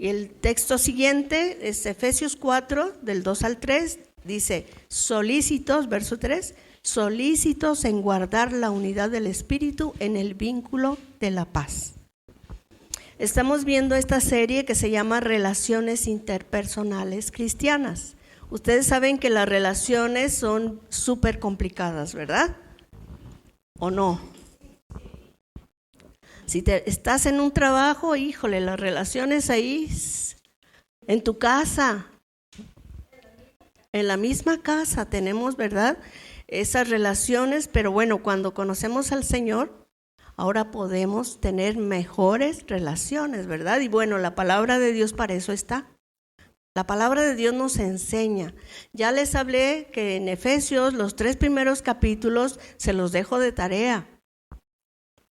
Y el texto siguiente es Efesios 4, del 2 al 3, dice, solícitos, verso 3, solícitos en guardar la unidad del Espíritu en el vínculo de la paz. Estamos viendo esta serie que se llama Relaciones Interpersonales Cristianas. Ustedes saben que las relaciones son súper complicadas, ¿verdad? ¿O no? Si estás en un trabajo, híjole, las relaciones ahí, en tu casa, en la misma casa tenemos, ¿verdad? Esas relaciones, pero bueno, cuando conocemos al Señor, ahora podemos tener mejores relaciones, ¿verdad? Y bueno, la palabra de Dios para eso está. La palabra de Dios nos enseña. Ya les hablé que en Efesios los 3 primeros capítulos se los dejo de tarea.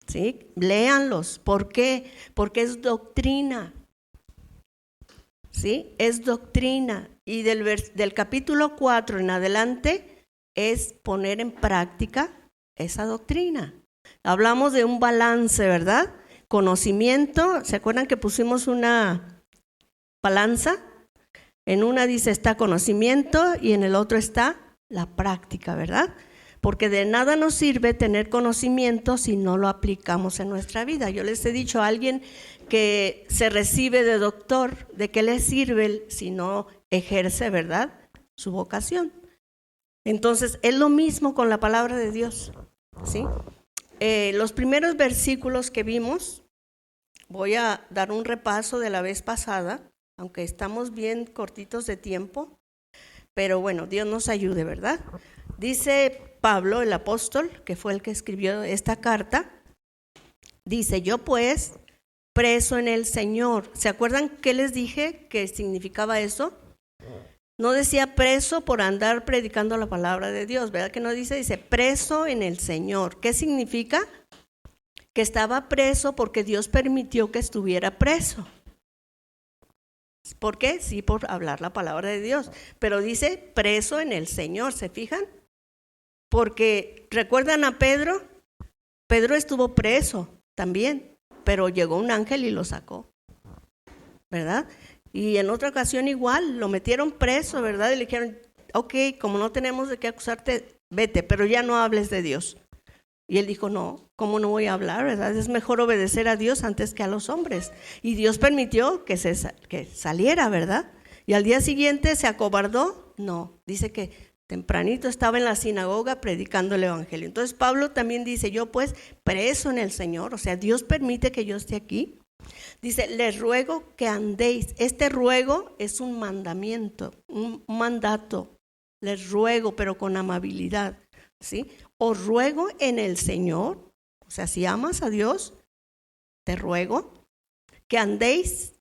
¿Sí? Léanlos. ¿Por qué? Porque es doctrina. ¿Sí? Es doctrina. Y del capítulo 4 en adelante es poner en práctica esa doctrina. Hablamos de un balance, ¿verdad? Conocimiento. ¿Se acuerdan que pusimos una balanza? En una dice está conocimiento y en el otro está la práctica, ¿verdad? Porque de nada nos sirve tener conocimiento si no lo aplicamos en nuestra vida. Yo les he dicho a alguien que se recibe de doctor, ¿de qué le sirve si no ejerce, verdad, su vocación? Entonces, es lo mismo con la palabra de Dios, ¿sí? Los primeros versículos que vimos, voy a dar un repaso de la vez pasada, aunque estamos bien cortitos de tiempo, pero bueno, Dios nos ayude, ¿verdad? Dice Pablo, el apóstol, que fue el que escribió esta carta, dice, yo pues, preso en el Señor. ¿Se acuerdan qué les dije que significaba eso? No decía preso por andar predicando la palabra de Dios, ¿verdad que no dice? Dice preso en el Señor. ¿Qué significa? Que estaba preso porque Dios permitió que estuviera preso. ¿Por qué? Sí, por hablar la palabra de Dios. Pero dice preso en el Señor, ¿se fijan? Porque, ¿recuerdan a Pedro? Pedro estuvo preso también, pero llegó un ángel y lo sacó, ¿verdad? Y en otra ocasión igual, lo metieron preso, ¿verdad? Y le dijeron, ok, como no tenemos de qué acusarte, vete, pero ya no hables de Dios. Y él dijo, no, ¿cómo no voy a hablar, verdad? Es mejor obedecer a Dios antes que a los hombres. Y Dios permitió que saliera, ¿verdad? Y al día siguiente se acobardó. No, dice que tempranito estaba en la sinagoga predicando el evangelio. Entonces Pablo también dice, yo pues preso en el Señor, o sea, Dios permite que yo esté aquí. Dice, les ruego que andéis. Este ruego es un mandamiento, un mandato. Les ruego, pero con amabilidad, ¿sí? Os ruego en el Señor, o sea, si amas a Dios, te ruego que andéis.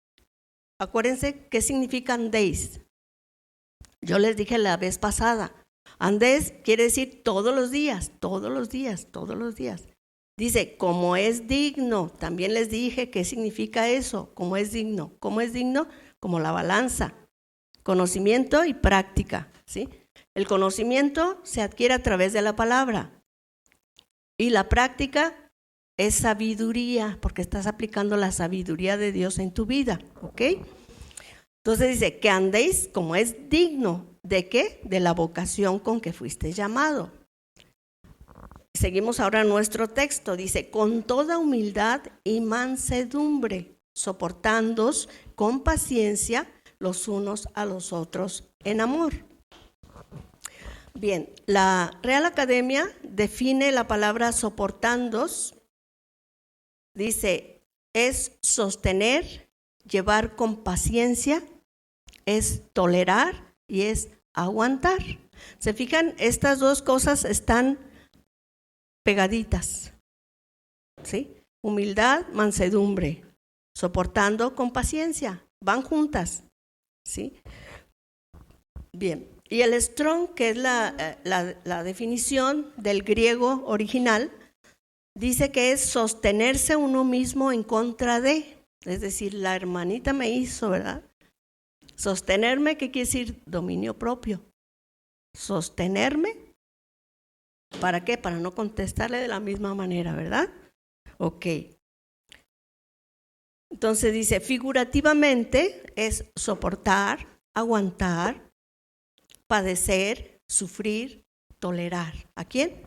Acuérdense, ¿qué significa andéis? Yo les dije la vez pasada, andéis quiere decir todos los días, todos los días, todos los días. Dice, como es digno, también les dije qué significa eso, como es digno. ¿Cómo es digno? Como la balanza, conocimiento y práctica, ¿sí? El conocimiento se adquiere a través de la palabra y la práctica es sabiduría, porque estás aplicando la sabiduría de Dios en tu vida, ¿ok? Entonces dice, que andéis como es digno, ¿de qué? De la vocación con que fuiste llamado. Seguimos ahora nuestro texto, dice, con toda humildad y mansedumbre, soportándoos con paciencia los unos a los otros en amor. Bien, la Real Academia define la palabra soportándoos, dice, es sostener, llevar con paciencia, es tolerar y es aguantar. ¿Se fijan? Estas dos cosas están pegaditas, ¿sí? Humildad, mansedumbre, soportando con paciencia, van juntas, ¿sí? Bien, y el strong, que es la definición del griego original, dice que es sostenerse uno mismo en contra de, es decir, la hermanita me hizo, ¿verdad? Sostenerme, ¿qué quiere decir? Dominio propio. Sostenerme, ¿para qué? Para no contestarle de la misma manera, ¿verdad? Ok. Entonces dice, figurativamente es soportar, aguantar, padecer, sufrir, tolerar. ¿A quién?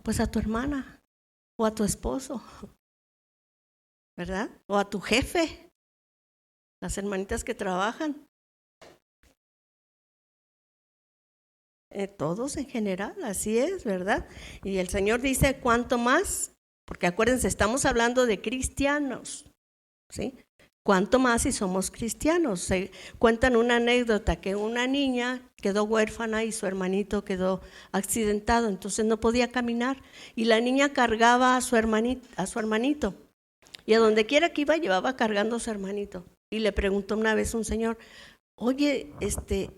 Pues a tu hermana o a tu esposo, ¿verdad? O a tu jefe, las hermanitas que trabajan. Todos en general, así es, ¿verdad? Y el Señor dice, ¿cuánto más? Porque acuérdense, estamos hablando de cristianos, ¿sí? ¿Cuánto más si somos cristianos? Se cuentan una anécdota que una niña quedó huérfana y su hermanito quedó accidentado, entonces no podía caminar y la niña cargaba a su hermanito y a donde quiera que iba llevaba cargando a su hermanito. Y le preguntó una vez un señor, oye,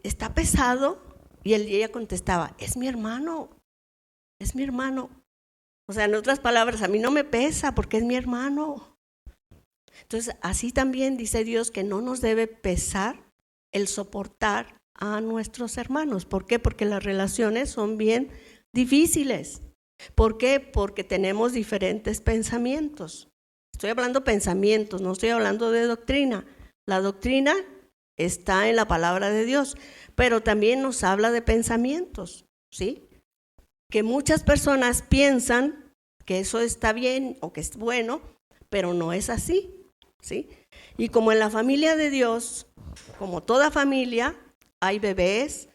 ¿está pesado? Y ella contestaba, es mi hermano. O sea, en otras palabras, a mí no me pesa porque es mi hermano. Entonces, así también dice Dios que no nos debe pesar el soportar a nuestros hermanos. ¿Por qué? Porque las relaciones son bien difíciles. ¿Por qué? Porque tenemos diferentes pensamientos. Estoy hablando pensamientos, no estoy hablando de doctrina. La doctrina está en la palabra de Dios, pero también nos habla de pensamientos, ¿sí? Que muchas personas piensan que eso está bien o que es bueno, pero no es así, ¿sí? Y como en la familia de Dios, como toda familia, hay bebés,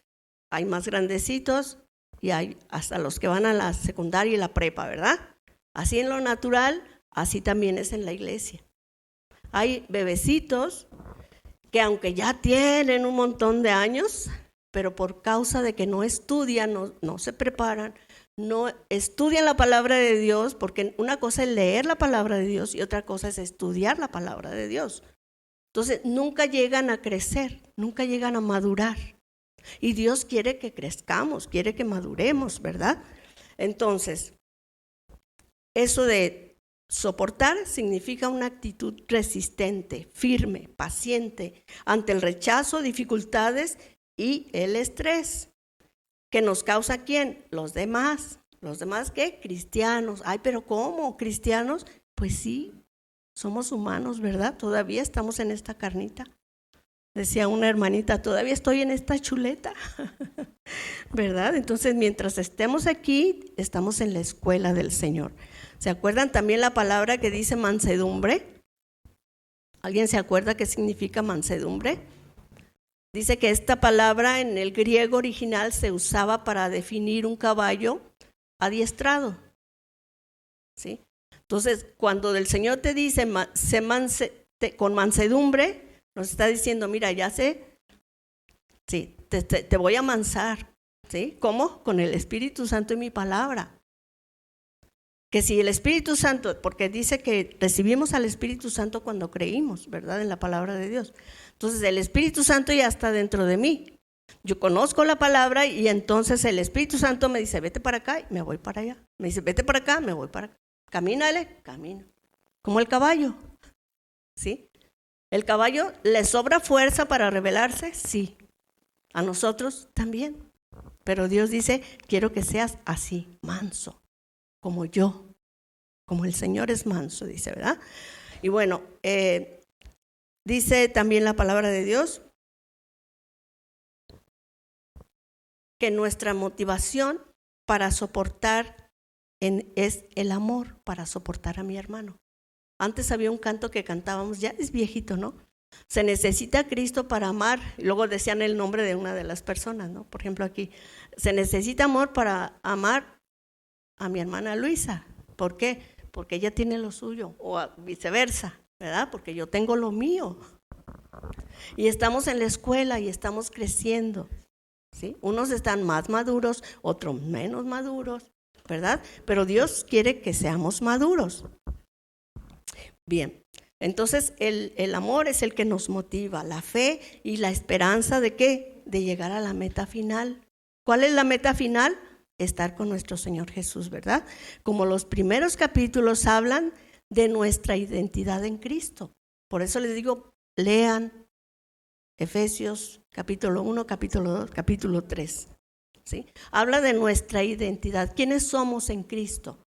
hay más grandecitos y hay hasta los que van a la secundaria y la prepa, ¿verdad? Así en lo natural, así también es en la iglesia. Hay bebecitos que aunque ya tienen un montón de años, pero por causa de que no estudian, no se preparan, no estudian la palabra de Dios, porque una cosa es leer la palabra de Dios y otra cosa es estudiar la palabra de Dios. Entonces nunca llegan a crecer, nunca llegan a madurar. Y Dios quiere que crezcamos, quiere que maduremos, ¿verdad? Entonces, eso de soportar significa una actitud resistente, firme, paciente ante el rechazo, dificultades y el estrés. ¿Que nos causa quién? Los demás. ¿Los demás qué? Cristianos. Ay, pero ¿cómo? ¿Cristianos? Pues sí, somos humanos, ¿verdad? Todavía estamos en esta carnita. Decía una hermanita, todavía estoy en esta chuleta, ¿verdad? Entonces, mientras estemos aquí, estamos en la escuela del Señor. ¿Se acuerdan también la palabra que dice mansedumbre? ¿Alguien se acuerda qué significa mansedumbre? Dice que esta palabra en el griego original se usaba para definir un caballo adiestrado, ¿sí? Entonces, cuando el Señor te dice con mansedumbre, nos está diciendo, mira, ya sé, sí, te voy a amansar, ¿sí? ¿Cómo? Con el Espíritu Santo y mi palabra. Que si el Espíritu Santo, porque dice que recibimos al Espíritu Santo cuando creímos, ¿verdad? En la palabra de Dios. Entonces el Espíritu Santo ya está dentro de mí. Yo conozco la palabra y entonces el Espíritu Santo me dice, vete para acá y me voy para allá. Me dice, vete para acá, me voy para acá. Camínale, camino. Como el caballo, ¿sí? ¿El caballo le sobra fuerza para rebelarse? Sí. A nosotros también. Pero Dios dice, quiero que seas así, manso, como yo, como el Señor es manso, dice, ¿verdad? Y bueno, dice también la palabra de Dios que nuestra motivación para soportar es el amor, para soportar a mi hermano. Antes había un canto que cantábamos, ya es viejito, ¿no? Se necesita Cristo para amar, y luego decían el nombre de una de las personas, ¿no? Por ejemplo aquí, se necesita amor para amar a mi hermana Luisa. ¿Por qué? Porque ella tiene lo suyo, o viceversa, ¿verdad? Porque yo tengo lo mío. Y estamos en la escuela y estamos creciendo, ¿sí? Unos están más maduros, otros menos maduros, ¿verdad? Pero Dios quiere que seamos maduros. Bien, entonces el amor es el que nos motiva, la fe y la esperanza ¿de qué? De llegar a la meta final. ¿Cuál es la meta final? Estar con nuestro Señor Jesús, ¿verdad? Como los primeros capítulos hablan de nuestra identidad en Cristo. Por eso les digo, lean Efesios capítulo 1, capítulo 2, capítulo 3. ¿Sí? Habla de nuestra identidad. ¿Quiénes somos en Cristo?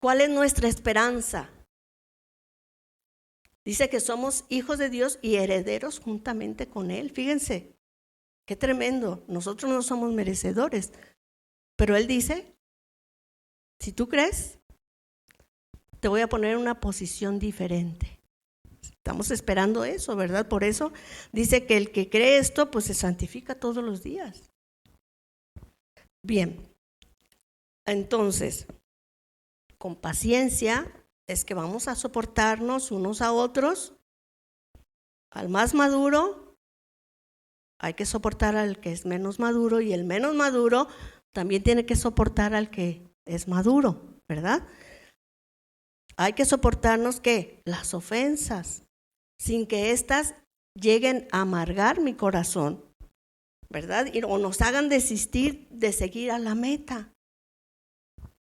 ¿Cuál es nuestra esperanza? Dice que somos hijos de Dios y herederos juntamente con Él. Fíjense, qué tremendo. Nosotros no somos merecedores, pero Él dice, si tú crees, te voy a poner en una posición diferente. Estamos esperando eso, ¿verdad? Por eso dice que el que cree esto, pues se santifica todos los días. Bien, entonces, con paciencia es que vamos a soportarnos unos a otros. Al más maduro hay que soportar al que es menos maduro, y el menos maduro también tiene que soportar al que es maduro, ¿verdad? Hay que soportarnos, ¿qué? Las ofensas, sin que éstas lleguen a amargar mi corazón, ¿verdad? O nos hagan desistir de seguir a la meta,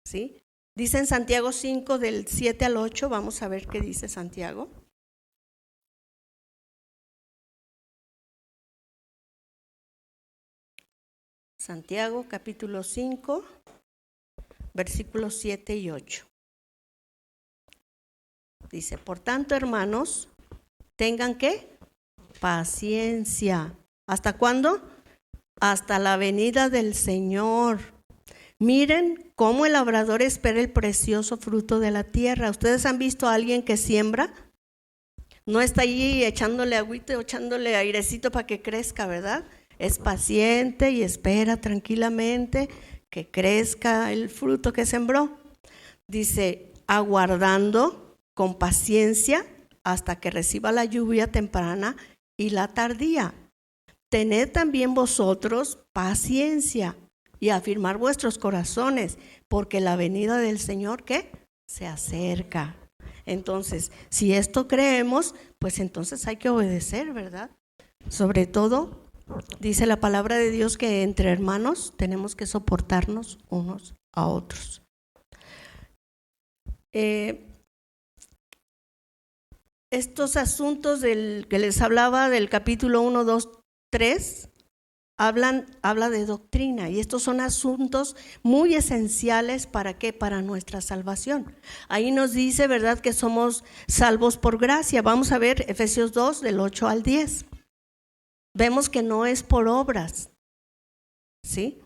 ¿sí? Dice en Santiago 5, del 7 al 8, vamos a ver qué dice Santiago. Santiago capítulo 5, versículos 7 y 8. Dice, por tanto, hermanos, tengan ¿qué? Paciencia. ¿Hasta cuándo? Hasta la venida del Señor. Miren cómo el labrador espera el precioso fruto de la tierra. ¿Ustedes han visto a alguien que siembra? No está allí echándole agüita o echándole airecito para que crezca, ¿verdad? Es paciente y espera tranquilamente que crezca el fruto que sembró. Dice, aguardando con paciencia hasta que reciba la lluvia temprana y la tardía. Tened también vosotros paciencia y afirmar vuestros corazones, porque la venida del Señor, ¿qué? Se acerca. Entonces, si esto creemos, pues entonces hay que obedecer, ¿verdad? Sobre todo, dice la palabra de Dios que entre hermanos tenemos que soportarnos unos a otros. Estos asuntos que les hablaba del capítulo 1, 2, 3, habla de doctrina, y estos son asuntos muy esenciales. ¿Para qué? Para nuestra salvación. Ahí nos dice, ¿verdad?, que somos salvos por gracia. Vamos a ver Efesios 2, del 8 al 10. Vemos que no es por obras, ¿sí?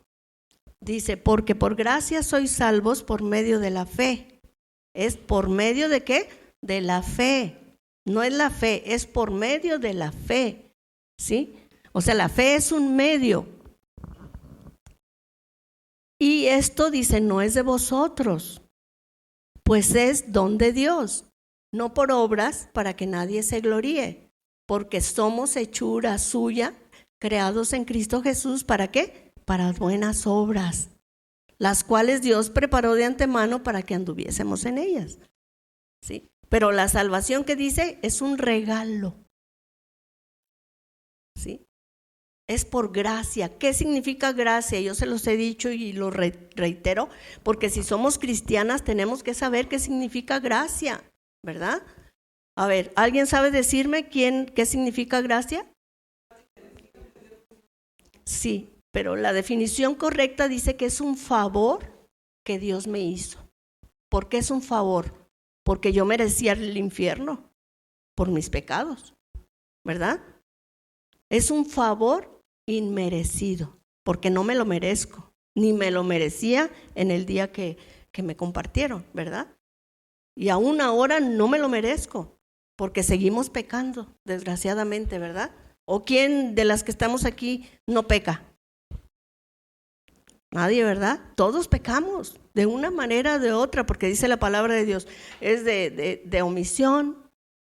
Dice, porque por gracia sois salvos por medio de la fe. ¿Es por medio de qué? De la fe. No es la fe, es por medio de la fe, ¿sí? O sea, la fe es un medio. Y esto dice, no es de vosotros, pues es don de Dios, no por obras para que nadie se gloríe, porque somos hechura suya, creados en Cristo Jesús, ¿para qué? Para buenas obras, las cuales Dios preparó de antemano para que anduviésemos en ellas, ¿sí? Pero la salvación, que dice, es un regalo, ¿sí? Es por gracia. ¿Qué significa gracia? Yo se los he dicho y lo reitero, porque si somos cristianas tenemos que saber qué significa gracia, ¿verdad? A ver, ¿alguien sabe decirme qué significa gracia? Sí, pero la definición correcta dice que es un favor que Dios me hizo. ¿Por qué es un favor? Porque yo merecía el infierno por mis pecados, ¿verdad? Es un favor inmerecido, porque no me lo merezco, ni me lo merecía en el día que me compartieron, ¿verdad? Y aún ahora no me lo merezco, porque seguimos pecando, desgraciadamente, ¿verdad? ¿O quién de las que estamos aquí no peca? Nadie, ¿verdad? Todos pecamos, de una manera o de otra, porque dice la palabra de Dios, es de omisión.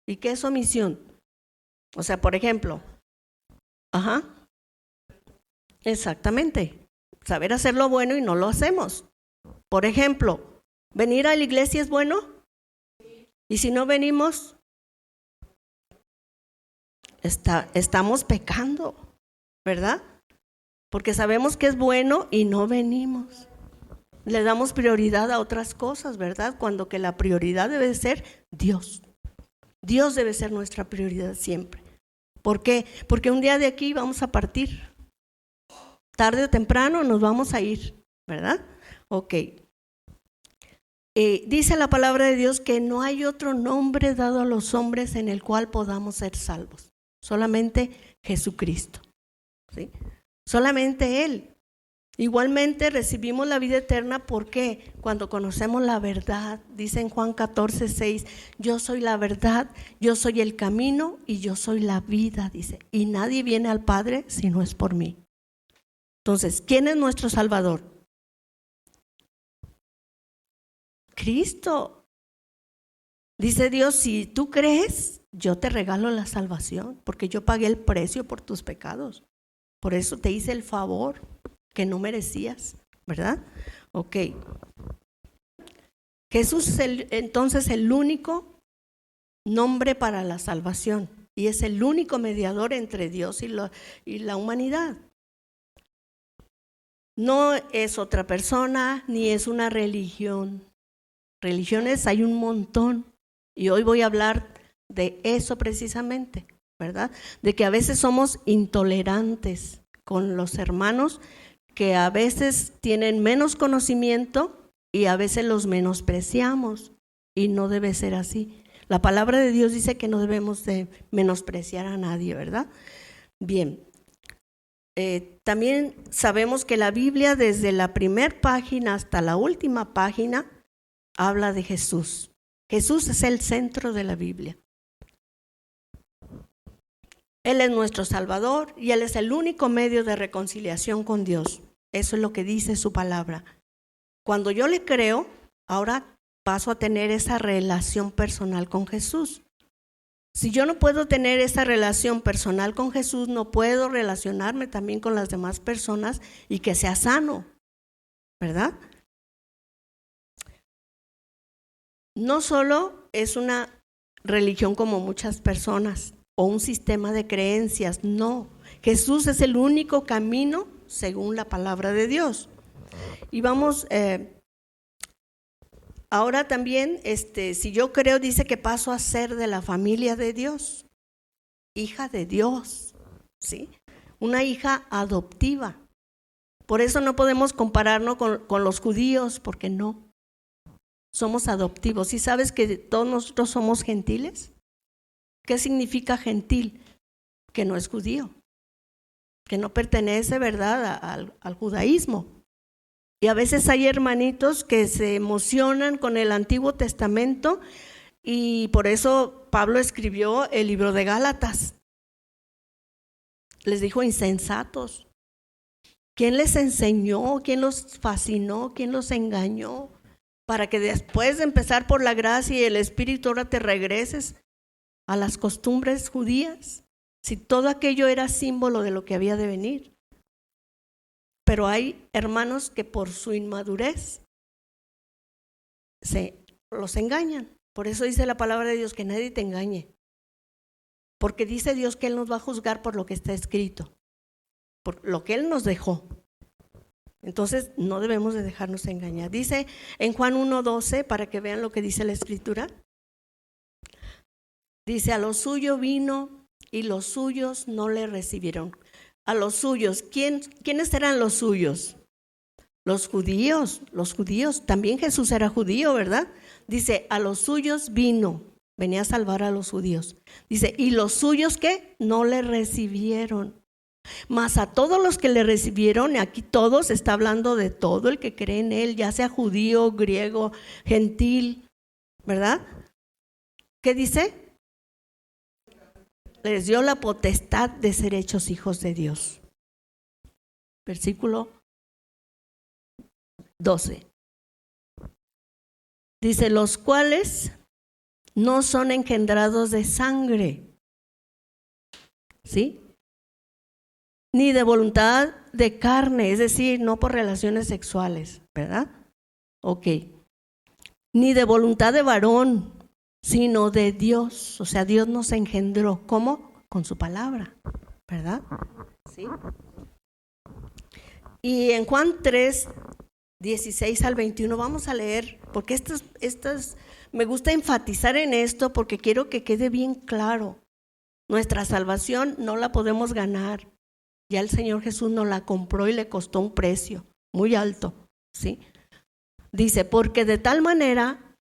¿Y qué es omisión? O sea, por ejemplo, exactamente, saber hacer lo bueno y no lo hacemos. Por ejemplo, ¿venir a la iglesia es bueno? Y si no venimos, estamos pecando, ¿verdad? Porque sabemos que es bueno y no venimos. Le damos prioridad a otras cosas, ¿verdad? Cuando que la prioridad debe ser Dios. Dios debe ser nuestra prioridad siempre. ¿Por qué? Porque un día de aquí vamos a partir. Tarde o temprano nos vamos a ir, ¿verdad? Ok. Dice la palabra de Dios que no hay otro nombre dado a los hombres en el cual podamos ser salvos. Solamente Jesucristo, ¿sí? Solamente Él. Igualmente recibimos la vida eterna porque cuando conocemos la verdad, dice en Juan 14:6, yo soy la verdad, yo soy el camino y yo soy la vida, dice, y nadie viene al Padre si no es por mí. Entonces, ¿quién es nuestro Salvador? Cristo. Dice Dios, si tú crees, yo te regalo la salvación, porque yo pagué el precio por tus pecados. Por eso te hice el favor que no merecías, ¿verdad? Ok. Jesús es entonces el único nombre para la salvación y es el único mediador entre Dios y la humanidad. No es otra persona ni es una religión. Religiones hay un montón y hoy voy a hablar de eso precisamente, ¿verdad? De que a veces somos intolerantes con los hermanos que a veces tienen menos conocimiento y a veces los menospreciamos y no debe ser así. La palabra de Dios dice que no debemos de menospreciar a nadie, ¿verdad? Bien, también sabemos que la Biblia desde la primera página hasta la última página habla de Jesús. Jesús es el centro de la Biblia. Él es nuestro Salvador y Él es el único medio de reconciliación con Dios. Eso es lo que dice su palabra. Cuando yo le creo, ahora paso a tener esa relación personal con Jesús. Si yo no puedo tener esa relación personal con Jesús, no puedo relacionarme también con las demás personas y que sea sano, ¿verdad? No solo es una religión como muchas personas o un sistema de creencias, no. Jesús es el único camino según la palabra de Dios. Y vamos, ahora también, si yo creo, dice que paso a ser de la familia de Dios, hija de Dios, ¿sí? Una hija adoptiva. Por eso no podemos compararnos con los judíos, porque no. Somos adoptivos. ¿Y sabes que todos nosotros somos gentiles? ¿Qué significa gentil? Que no es judío, que no pertenece, ¿verdad?, al judaísmo. Y a veces hay hermanitos que se emocionan con el Antiguo Testamento y por eso Pablo escribió el libro de Gálatas. Les dijo insensatos. ¿Quién les enseñó? ¿Quién los fascinó? ¿Quién los engañó? Para que después de empezar por la gracia y el Espíritu ahora te regreses a las costumbres judías, si todo aquello era símbolo de lo que había de venir. Pero hay hermanos que por su inmadurez los engañan. Por eso dice la palabra de Dios que nadie te engañe. Porque dice Dios que Él nos va a juzgar por lo que está escrito, por lo que Él nos dejó. Entonces no debemos de dejarnos engañar. Dice en Juan 1:12, para que vean lo que dice la Escritura. Dice, a lo suyo vino y los suyos no le recibieron. A los suyos, ¿quiénes eran los suyos? Los judíos, también Jesús era judío, ¿verdad? Dice, a los suyos vino, venía a salvar a los judíos. Dice, y los suyos, ¿qué? No le recibieron. Mas a todos los que le recibieron, aquí todos, está hablando de todo el que cree en Él, ya sea judío, griego, gentil, ¿verdad? ¿Qué dice? Les dio la potestad de ser hechos hijos de Dios. Versículo 12. Dice, los cuales no son engendrados de sangre, ¿sí? Ni de voluntad de carne, es decir, no por relaciones sexuales, ¿verdad? Ok. Ni de voluntad de varón, sino de Dios. O sea, Dios nos engendró. ¿Cómo? Con su palabra, ¿verdad? ¿Sí? Y en Juan 3:16 al 21 vamos a leer, porque estas me gusta enfatizar en esto porque quiero que quede bien claro. Nuestra salvación no la podemos ganar. Ya el Señor Jesús nos la compró y le costó un precio muy alto, ¿sí? Dice, porque de tal manera,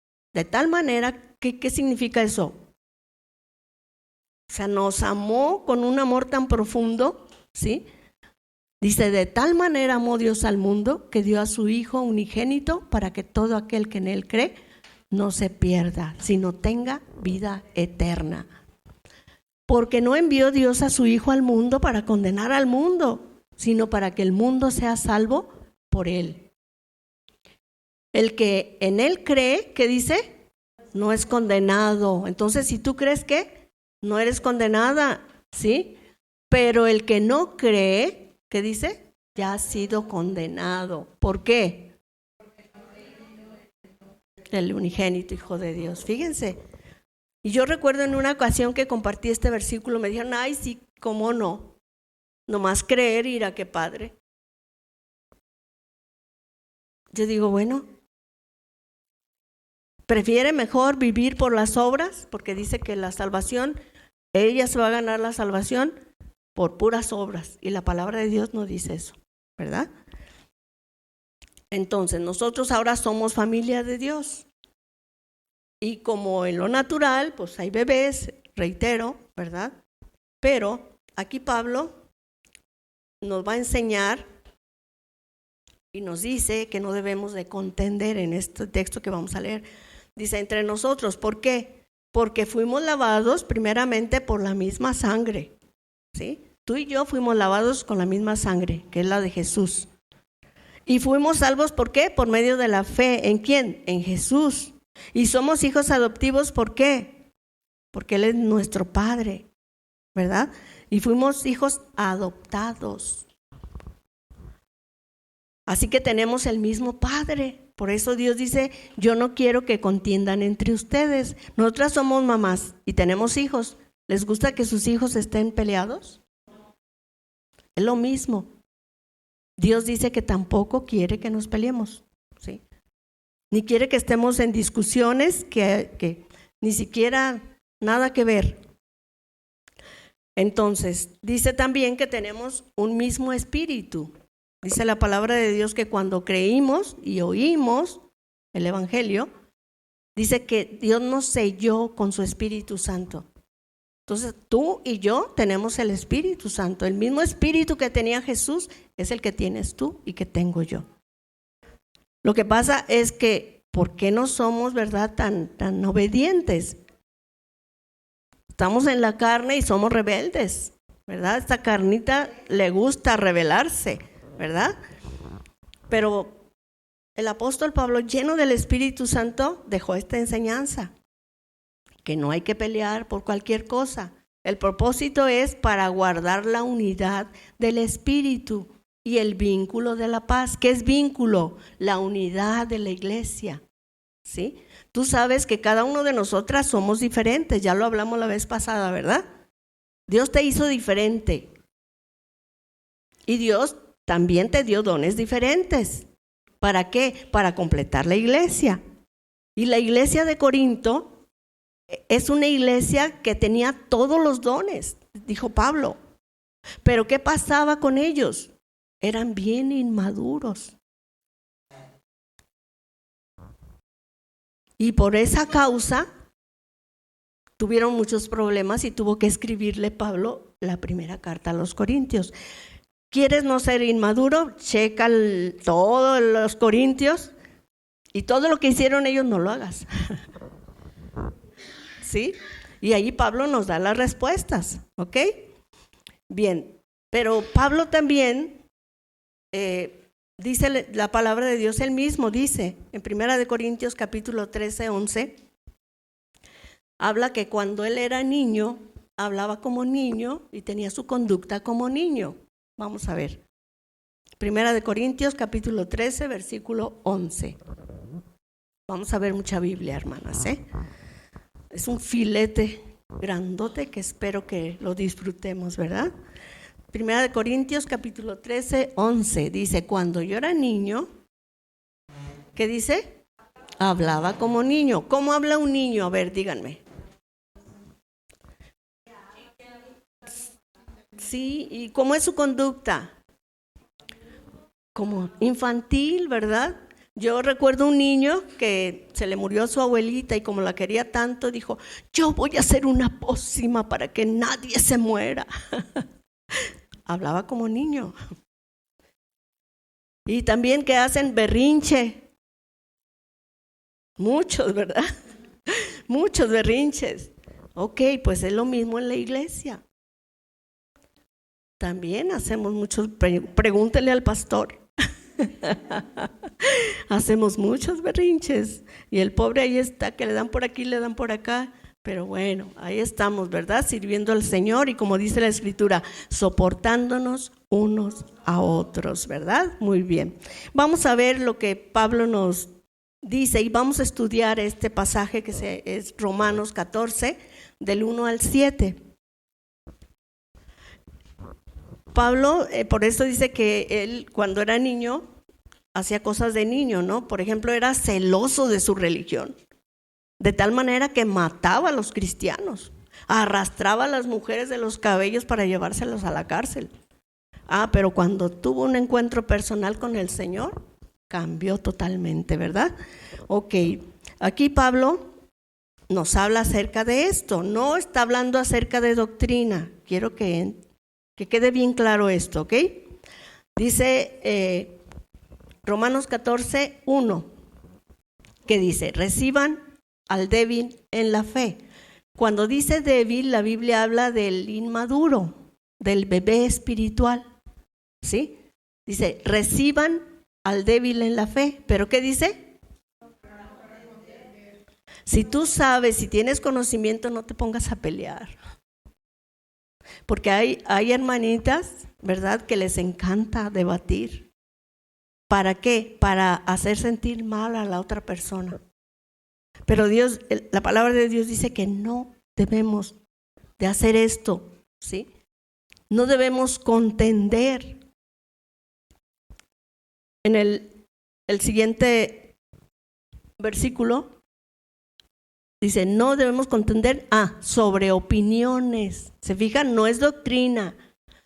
¿qué significa eso? O sea, nos amó con un amor tan profundo, ¿sí? Dice, de tal manera amó Dios al mundo que dio a su Hijo unigénito para que todo aquel que en Él cree no se pierda, sino tenga vida eterna. Porque no envió Dios a su Hijo al mundo para condenar al mundo, sino para que el mundo sea salvo por Él. El que en Él cree, ¿qué dice? No es condenado. Entonces, si tú crees que no eres condenada, ¿sí? Pero el que no cree, ¿qué dice? Ya ha sido condenado. ¿Por qué? El unigénito Hijo de Dios. Fíjense. Y yo recuerdo en una ocasión que compartí este versículo, me dijeron, ay, sí, ¿cómo no? Nomás creer, irá, qué padre. Yo digo, bueno, prefiere mejor vivir por las obras, porque dice que la salvación, ella se va a ganar la salvación por puras obras. Y la palabra de Dios no dice eso, ¿verdad? Entonces, nosotros ahora somos familia de Dios. Y como en lo natural, pues hay bebés, reitero, ¿verdad? Pero aquí Pablo nos va a enseñar y nos dice que no debemos de contender en este texto que vamos a leer. Dice, entre nosotros, ¿por qué? Porque fuimos lavados primeramente por la misma sangre, ¿sí? Tú y yo fuimos lavados con la misma sangre, que es la de Jesús. Y fuimos salvos, ¿por qué? Por medio de la fe. ¿En quién? En Jesús. Y somos hijos adoptivos, ¿por qué? Porque Él es nuestro Padre, ¿verdad? Y fuimos hijos adoptados. Así que tenemos el mismo Padre. Por eso Dios dice, yo no quiero que contiendan entre ustedes. Nosotras somos mamás y tenemos hijos. ¿Les gusta que sus hijos estén peleados? Es lo mismo. Dios dice que tampoco quiere que nos peleemos, ¿sí? Ni quiere que estemos en discusiones que ni siquiera nada que ver. Entonces, dice también que tenemos un mismo espíritu. Dice la palabra de Dios que cuando creímos y oímos el Evangelio, dice que Dios nos selló con su Espíritu Santo. Entonces, tú y yo tenemos el Espíritu Santo. El mismo Espíritu que tenía Jesús es el que tienes tú y que tengo yo. Lo que pasa es que, ¿por qué no somos, verdad, tan obedientes? Estamos en la carne y somos rebeldes, ¿verdad? Esta carnita le gusta rebelarse, ¿verdad? Pero el apóstol Pablo, lleno del Espíritu Santo, dejó esta enseñanza, que no hay que pelear por cualquier cosa. El propósito es para guardar la unidad del Espíritu y el vínculo de la paz. ¿Qué es vínculo? La unidad de la iglesia, ¿sí? Tú sabes que cada uno de nosotras somos diferentes, ya lo hablamos la vez pasada, ¿verdad? Dios te hizo diferente y Dios también te dio dones diferentes. ¿Para qué? Para completar la iglesia. Y la iglesia de Corinto es una iglesia que tenía todos los dones, dijo Pablo. Pero ¿qué pasaba con ellos? Eran bien inmaduros. Y por esa causa tuvieron muchos problemas y tuvo que escribirle Pablo la primera carta a los Corintios. ¿Quieres no ser inmaduro? Checa todos los Corintios y todo lo que hicieron ellos no lo hagas. ¿Sí? Y ahí Pablo nos da las respuestas, ¿ok? Bien, pero Pablo también dice la palabra de Dios, él mismo dice en 1 Corintios capítulo 13, 11, habla que cuando él era niño, hablaba como niño y tenía su conducta como niño. Vamos a ver. 1 Corintios capítulo 13, versículo 11. Vamos a ver mucha Biblia, hermanas, ¿eh? Es un filete grandote que espero que lo disfrutemos, ¿verdad? 1 Corintios capítulo 13, 11, dice, cuando yo era niño, ¿qué dice? Hablaba como niño. ¿Cómo habla un niño? A ver, díganme. Sí, ¿y cómo es su conducta? Como infantil, ¿verdad? Yo recuerdo un niño que se le murió su abuelita y como la quería tanto, dijo, yo voy a hacer una pócima para que nadie se muera. Hablaba como niño. Y también que hacen berrinche. Muchos, ¿verdad? Muchos berrinches. Ok, pues es lo mismo en la iglesia. También hacemos muchos, pregúntele al pastor. Hacemos muchos berrinches y el pobre ahí está, que le dan por aquí, le dan por acá, pero bueno, ahí estamos, ¿verdad? Sirviendo al Señor y como dice la Escritura, soportándonos unos a otros, ¿verdad? Muy bien. Vamos a ver lo que Pablo nos dice y vamos a estudiar este pasaje que es Romanos 14, del 1 al 7. Pablo, por eso dice que él cuando era niño hacía cosas de niño, ¿no? Por ejemplo, era celoso de su religión, de tal manera que mataba a los cristianos, arrastraba a las mujeres de los cabellos para llevárselos a la cárcel. Pero cuando tuvo un encuentro personal con el Señor, cambió totalmente, ¿verdad? Ok, aquí Pablo nos habla acerca de esto, no está hablando acerca de doctrina, quiero que quede bien claro esto, ¿ok? Dice Romanos 14, 1, que dice, reciban al débil en la fe. Cuando dice débil, la Biblia habla del inmaduro, del bebé espiritual, ¿sí? Dice, reciban al débil en la fe, ¿pero qué dice? Si tú sabes, si tienes conocimiento, no te pongas a pelear. Porque hay hermanitas, ¿verdad?, que les encanta debatir. ¿Para qué? Para hacer sentir mal a la otra persona. Pero Dios, la palabra de Dios dice que no debemos de hacer esto, ¿sí? No debemos contender. En el siguiente versículo dice, no debemos contender sobre opiniones. ¿Se fijan? No es doctrina,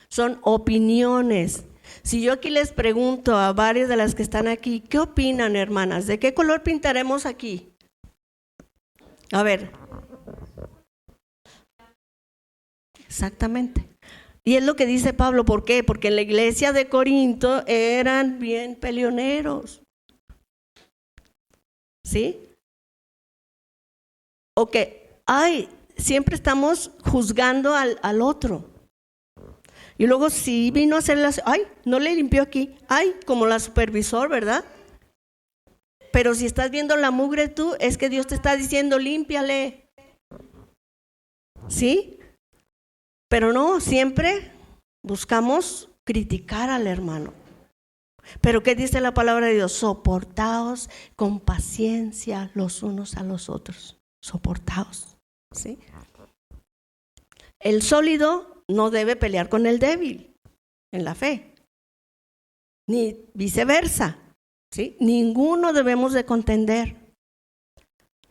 son opiniones. Si yo aquí les pregunto a varias de las que están aquí, ¿qué opinan, hermanas? ¿De qué color pintaremos aquí? A ver. Exactamente. Y es lo que dice Pablo, ¿por qué? Porque en la iglesia de Corinto eran bien peleoneros. ¿Sí? Ok, siempre estamos juzgando al otro. Y luego si vino a hacer no le limpió aquí, como la supervisor, ¿verdad? Pero si estás viendo la mugre tú, es que Dios te está diciendo, límpiale. ¿Sí? Pero no, siempre buscamos criticar al hermano. Pero ¿qué dice la palabra de Dios? Soportaos con paciencia los unos a los otros. Soportaos, ¿sí? El sólido no debe pelear con el débil en la fe, ni viceversa, ¿sí? Ninguno debemos de contender.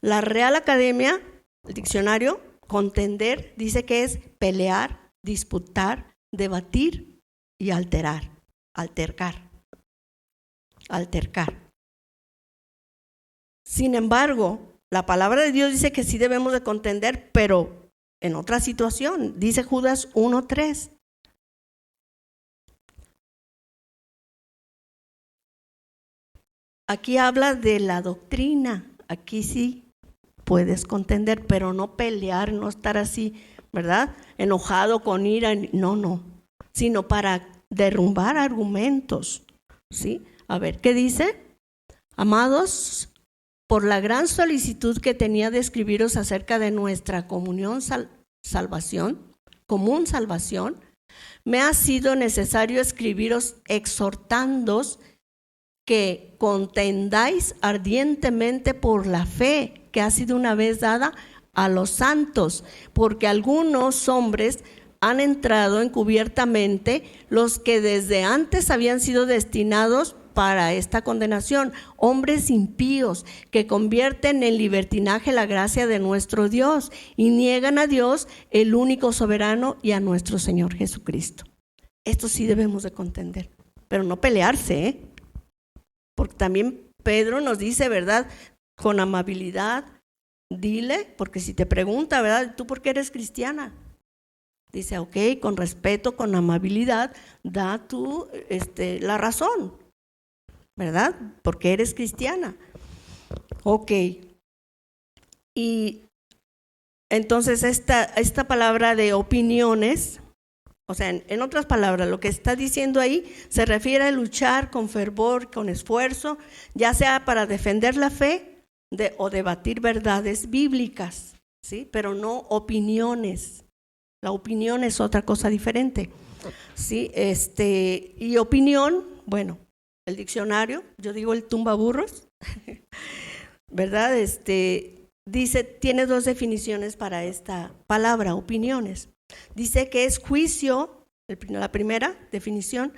La Real Academia, el diccionario, contender, dice que es pelear, disputar, debatir y altercar. Sin embargo, la palabra de Dios dice que sí debemos de contender, pero en otra situación. Dice Judas 1:3. Aquí habla de la doctrina. Aquí sí puedes contender, pero no pelear, no estar así, ¿verdad? Enojado, con ira, no. Sino para derrumbar argumentos, ¿sí? A ver, ¿qué dice? Amados, por la gran solicitud que tenía de escribiros acerca de nuestra común salvación, me ha sido necesario escribiros exhortándoos que contendáis ardientemente por la fe que ha sido una vez dada a los santos, porque algunos hombres han entrado encubiertamente, los que desde antes habían sido destinados para esta condenación, hombres impíos que convierten en libertinaje la gracia de nuestro Dios y niegan a Dios, el único soberano, y a nuestro Señor Jesucristo. Esto sí debemos de contender, pero no pelearse, porque también Pedro nos dice, ¿verdad? Con amabilidad, dile, porque si te pregunta, ¿verdad? ¿Tú por qué eres cristiana? Dice, ok, con respeto, con amabilidad, da tú la razón, ¿verdad? Porque eres cristiana. Ok. Y entonces esta palabra de opiniones, o sea, en otras palabras, lo que está diciendo ahí se refiere a luchar con fervor, con esfuerzo, ya sea para defender la fe o debatir verdades bíblicas, ¿sí? Pero no opiniones. La opinión es otra cosa diferente, ¿sí? Y opinión, bueno, el diccionario, yo digo el tumbaburros, ¿verdad? Dice, tiene dos definiciones para esta palabra, opiniones. Dice que es juicio, la primera definición,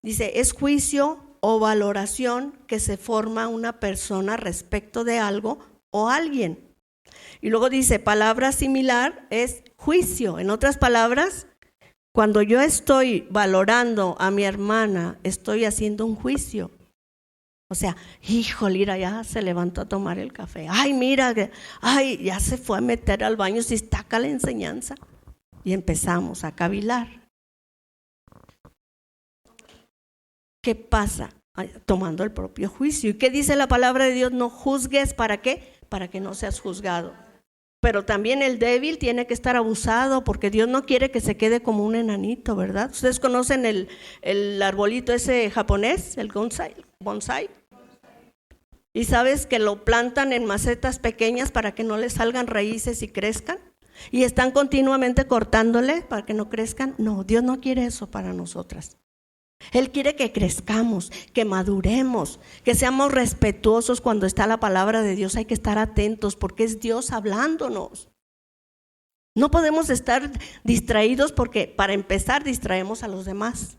dice, es juicio o valoración que se forma una persona respecto de algo o alguien. Y luego dice, palabra similar es juicio. En otras palabras, cuando yo estoy valorando a mi hermana, estoy haciendo un juicio. O sea, híjole, mira, ya se levantó a tomar el café. Ay, mira, ay, ya se fue a meter al baño, si está acá la enseñanza. Y empezamos a cavilar. ¿Qué pasa? Tomando el propio juicio. ¿Y qué dice la palabra de Dios? No juzgues, ¿para qué? Para que no seas juzgado. Pero también el débil tiene que estar abusado, porque Dios no quiere que se quede como un enanito, ¿verdad? Ustedes conocen el arbolito ese japonés, el bonsai. Y sabes que lo plantan en macetas pequeñas para que no le salgan raíces y crezcan. Y están continuamente cortándole para que no crezcan. No, Dios no quiere eso para nosotras. Él quiere que crezcamos, que maduremos, que seamos respetuosos cuando está la palabra de Dios. Hay que estar atentos porque es Dios hablándonos. No podemos estar distraídos porque para empezar distraemos a los demás.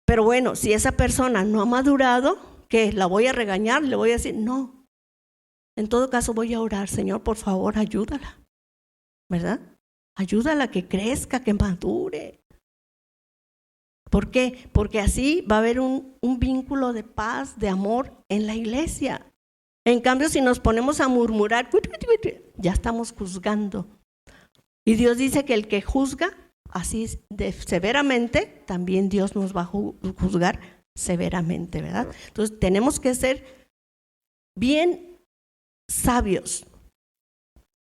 Pero bueno, si esa persona no ha madurado, ¿qué? ¿La voy a regañar? ¿Le voy a decir? No. En todo caso voy a orar, Señor, por favor, ayúdala, ¿verdad? Ayúdala a que crezca, que madure. ¿Por qué? Porque así va a haber un vínculo de paz, de amor en la iglesia. En cambio, si nos ponemos a murmurar, ya estamos juzgando. Y Dios dice que el que juzga así severamente, también Dios nos va a juzgar severamente, ¿verdad? Entonces tenemos que ser bien sabios.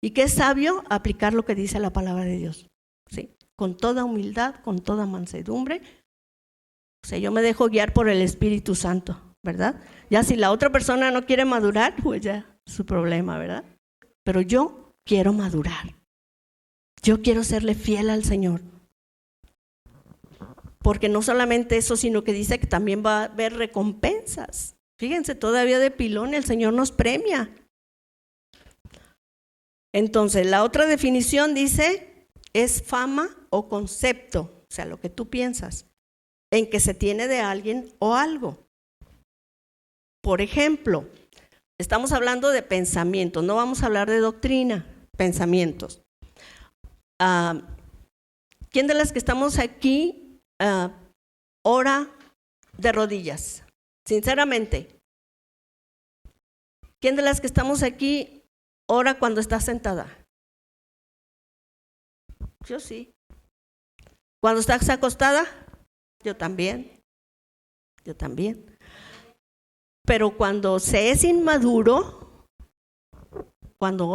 ¿Y qué es sabio? Aplicar lo que dice la palabra de Dios, ¿sí? Con toda humildad, con toda mansedumbre. O sea, yo me dejo guiar por el Espíritu Santo, ¿verdad? Ya si la otra persona no quiere madurar, pues ya es su problema, ¿verdad? Pero yo quiero madurar. Yo quiero serle fiel al Señor. Porque no solamente eso, sino que dice que también va a haber recompensas. Fíjense, todavía de pilón el Señor nos premia. Entonces, la otra definición dice, es fama o concepto, o sea, lo que tú piensas, en que se tiene de alguien o algo. Por ejemplo, estamos hablando de pensamientos, no vamos a hablar de doctrina, pensamientos. ¿Quién de las que estamos aquí ora de rodillas? Sinceramente. ¿Quién de las que estamos aquí ora cuando está sentada? Yo sí. ¿Cuando estás acostada? Yo también. Pero cuando se es inmaduro, cuando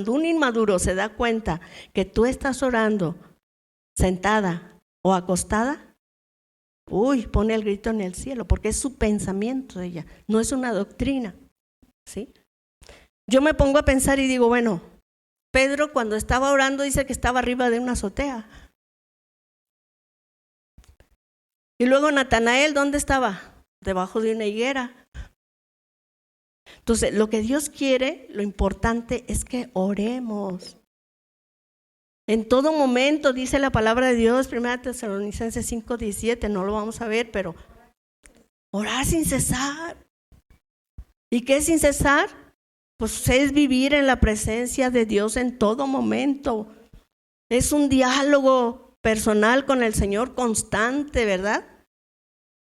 un inmaduro se da cuenta que tú estás orando sentada o acostada, pone el grito en el cielo, porque es su pensamiento de ella, no es una doctrina, ¿sí? Yo me pongo a pensar y digo, bueno, Pedro cuando estaba orando dice que estaba arriba de una azotea. Y luego Natanael, ¿dónde estaba? Debajo de una higuera. Entonces, lo que Dios quiere, lo importante es que oremos. En todo momento, dice la palabra de Dios, 1 Tesalonicenses 5:17, no lo vamos a ver, pero orar sin cesar. ¿Y qué es sin cesar? Pues es vivir en la presencia de Dios en todo momento. Es un diálogo personal con el Señor constante, ¿verdad?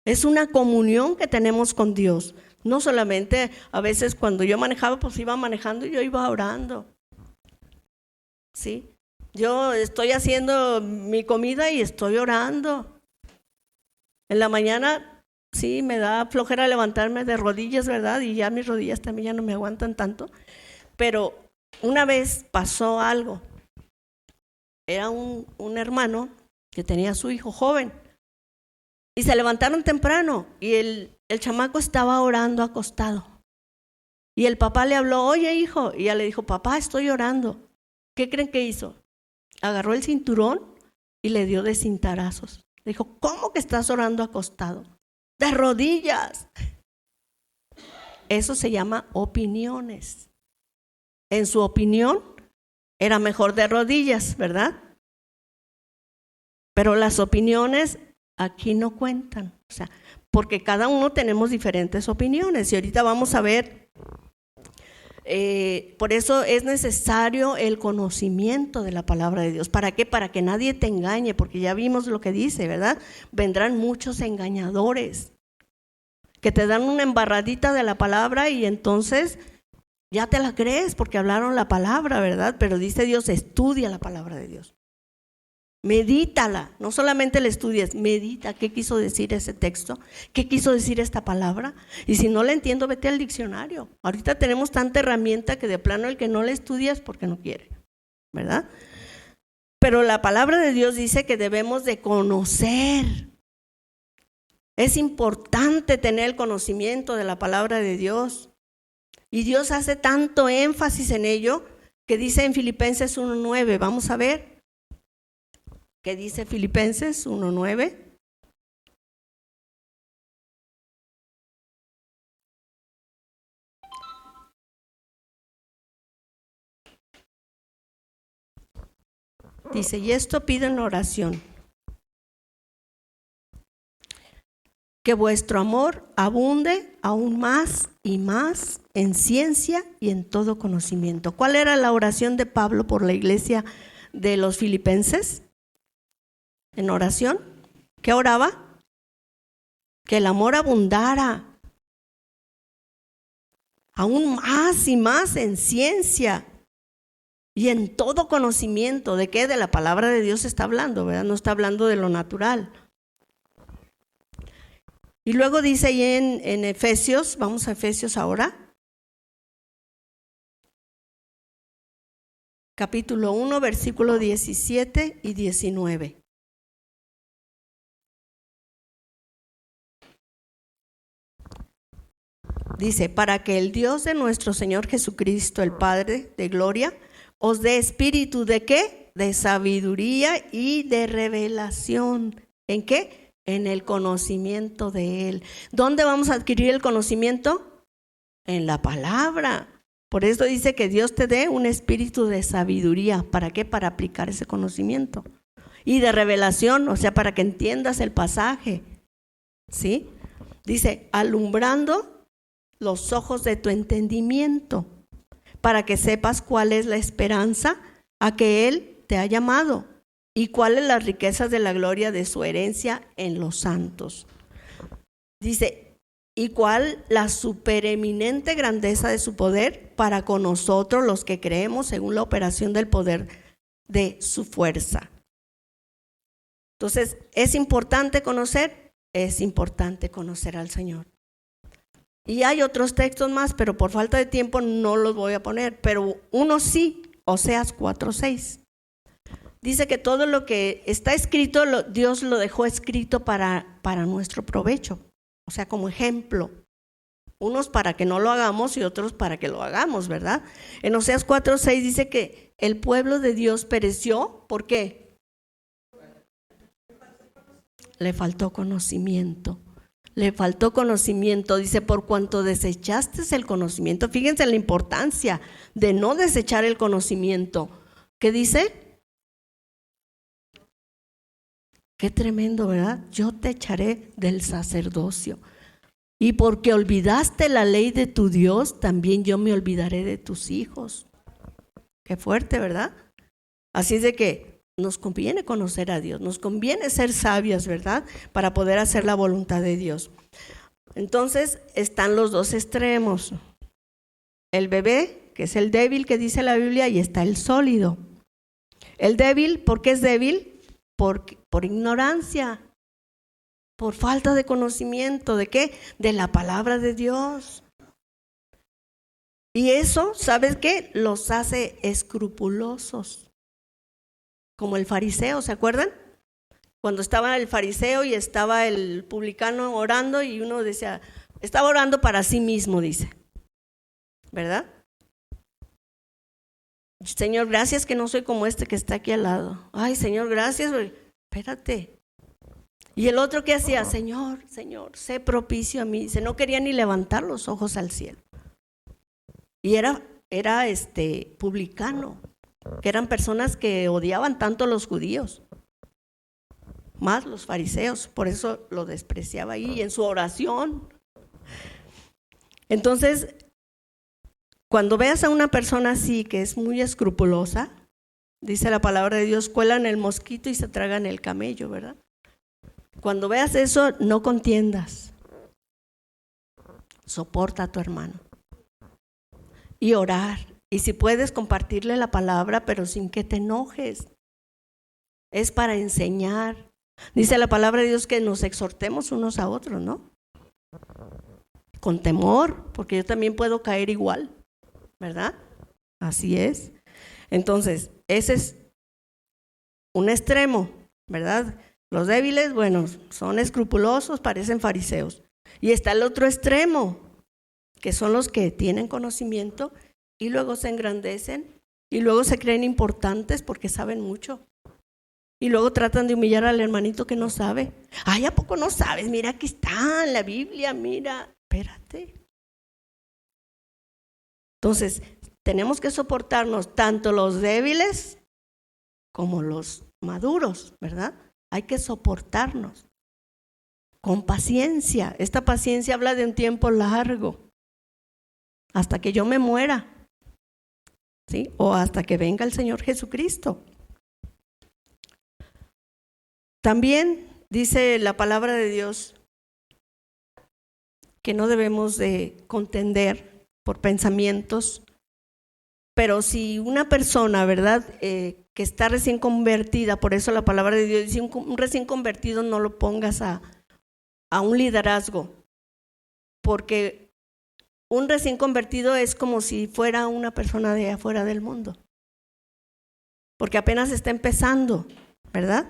Es una comunión que tenemos con Dios. No solamente a veces cuando yo manejaba, pues iba manejando y yo iba orando. ¿Sí? Yo estoy haciendo mi comida y estoy orando. En la mañana, sí, me da flojera levantarme de rodillas, ¿verdad? Y ya mis rodillas también ya no me aguantan tanto. Pero una vez pasó algo. Era un hermano que tenía a su hijo joven. Y se levantaron temprano y el chamaco estaba orando acostado. Y el papá le habló, oye hijo, y ella le dijo, papá, estoy orando. ¿Qué creen que hizo? Agarró el cinturón y le dio de cintarazos. Le dijo, ¿cómo que estás orando acostado? De rodillas. Eso se llama opiniones. En su opinión, era mejor de rodillas, ¿verdad? Pero las opiniones aquí no cuentan, o sea, porque cada uno tenemos diferentes opiniones y ahorita vamos a ver, por eso es necesario el conocimiento de la palabra de Dios. ¿Para qué? Para que nadie te engañe, porque ya vimos lo que dice, ¿verdad? Vendrán muchos engañadores que te dan una embarradita de la palabra y entonces ya te la crees porque hablaron la palabra, ¿verdad? Pero dice Dios, estudia la palabra de Dios. Medítala, no solamente la estudies, medita qué quiso decir ese texto, qué quiso decir esta palabra. Y si no la entiendo, vete al diccionario. Ahorita tenemos tanta herramienta que de plano el que no la estudia es porque no quiere, ¿verdad? Pero la palabra de Dios dice que debemos de conocer. Es importante tener el conocimiento de la palabra de Dios. Y Dios hace tanto énfasis en ello que dice en Filipenses 1:9, vamos a ver. ¿Qué dice Filipenses 1:9? Dice, y esto pido en oración, que vuestro amor abunde aún más y más en ciencia y en todo conocimiento. ¿Cuál era la oración de Pablo por la iglesia de los filipenses? En oración, ¿qué oraba? Que el amor abundara aún más y más en ciencia y en todo conocimiento. ¿De qué? De la palabra de Dios está hablando, ¿verdad? No está hablando de lo natural. Y luego dice ahí en Efesios, vamos a Efesios ahora, capítulo 1, versículo 17 y 19. Dice, para que el Dios de nuestro Señor Jesucristo, el Padre de gloria, os dé espíritu de ¿qué? De sabiduría y de revelación. ¿En qué? En el conocimiento de Él. ¿Dónde vamos a adquirir el conocimiento? En la palabra. Por eso dice que Dios te dé un espíritu de sabiduría. ¿Para qué? Para aplicar ese conocimiento. Y de revelación, o sea, para que entiendas el pasaje. ¿Sí? Dice, alumbrando los ojos de tu entendimiento, para que sepas cuál es la esperanza a que Él te ha llamado y cuáles las riquezas de la gloria de su herencia en los santos. Dice, y cuál la supereminente grandeza de su poder para con nosotros los que creemos según la operación del poder de su fuerza. Entonces, ¿es importante conocer? Es importante conocer al Señor. Y hay otros textos más, pero por falta de tiempo no los voy a poner, pero uno sí, Oseas 4:6. Dice que todo lo que está escrito, Dios lo dejó escrito para nuestro provecho, o sea, como ejemplo. Unos para que no lo hagamos y otros para que lo hagamos, ¿verdad? En Oseas 4:6 dice que el pueblo de Dios pereció, ¿por qué? Le faltó conocimiento. Le faltó conocimiento, dice, por cuanto desechaste el conocimiento. Fíjense la importancia de no desechar el conocimiento. ¿Qué dice? Qué tremendo, ¿verdad? Yo te echaré del sacerdocio. Y porque olvidaste la ley de tu Dios, también yo me olvidaré de tus hijos. Qué fuerte, ¿verdad? Así es de que nos conviene conocer a Dios, nos conviene ser sabias, ¿verdad? Para poder hacer la voluntad de Dios. Entonces están los dos extremos. El bebé, que es el débil que dice la Biblia, y está el sólido. El débil, ¿por qué es débil? Por ignorancia, por falta de conocimiento. ¿De qué? De la palabra de Dios. Y eso, ¿sabes qué? Los hace escrupulosos. Como el fariseo, ¿se acuerdan? Cuando estaba el fariseo y estaba el publicano orando y uno decía, estaba orando para sí mismo, dice, ¿verdad? Señor, gracias que no soy como este que está aquí al lado. Ay, Señor, gracias. Espérate. Y el otro, ¿qué hacía? Señor, sé propicio a mí. Dice, no quería ni levantar los ojos al cielo. Y era publicano, que eran personas que odiaban tanto a los judíos, más los fariseos, por eso lo despreciaba ahí en su oración. Entonces, cuando veas a una persona así, que es muy escrupulosa, dice la palabra de Dios, cuelan el mosquito y se tragan el camello, ¿verdad? Cuando veas eso, no contiendas. Soporta a tu hermano. Y orar. Y si puedes, compartirle la palabra, pero sin que te enojes. Es para enseñar. Dice la palabra de Dios que nos exhortemos unos a otros, ¿no? Con temor, porque yo también puedo caer igual, ¿verdad? Así es. Entonces, ese es un extremo, ¿verdad? Los débiles, bueno, son escrupulosos, parecen fariseos. Y está el otro extremo, que son los que tienen conocimiento y luego se engrandecen y luego se creen importantes porque saben mucho. Y luego tratan de humillar al hermanito que no sabe. Ay, ¿a poco no sabes? Mira, aquí está en la Biblia, mira. Espérate. Entonces, tenemos que soportarnos tanto los débiles como los maduros, ¿verdad? Hay que soportarnos con paciencia. Esta paciencia habla de un tiempo largo, hasta que yo me muera, ¿sí? O hasta que venga el Señor Jesucristo. También dice la palabra de Dios que no debemos de contender por pensamientos, pero si una persona, ¿verdad?, que está recién convertida, por eso la palabra de Dios dice, un recién convertido no lo pongas a un liderazgo, porque un recién convertido es como si fuera una persona de afuera del mundo, porque apenas está empezando, ¿verdad?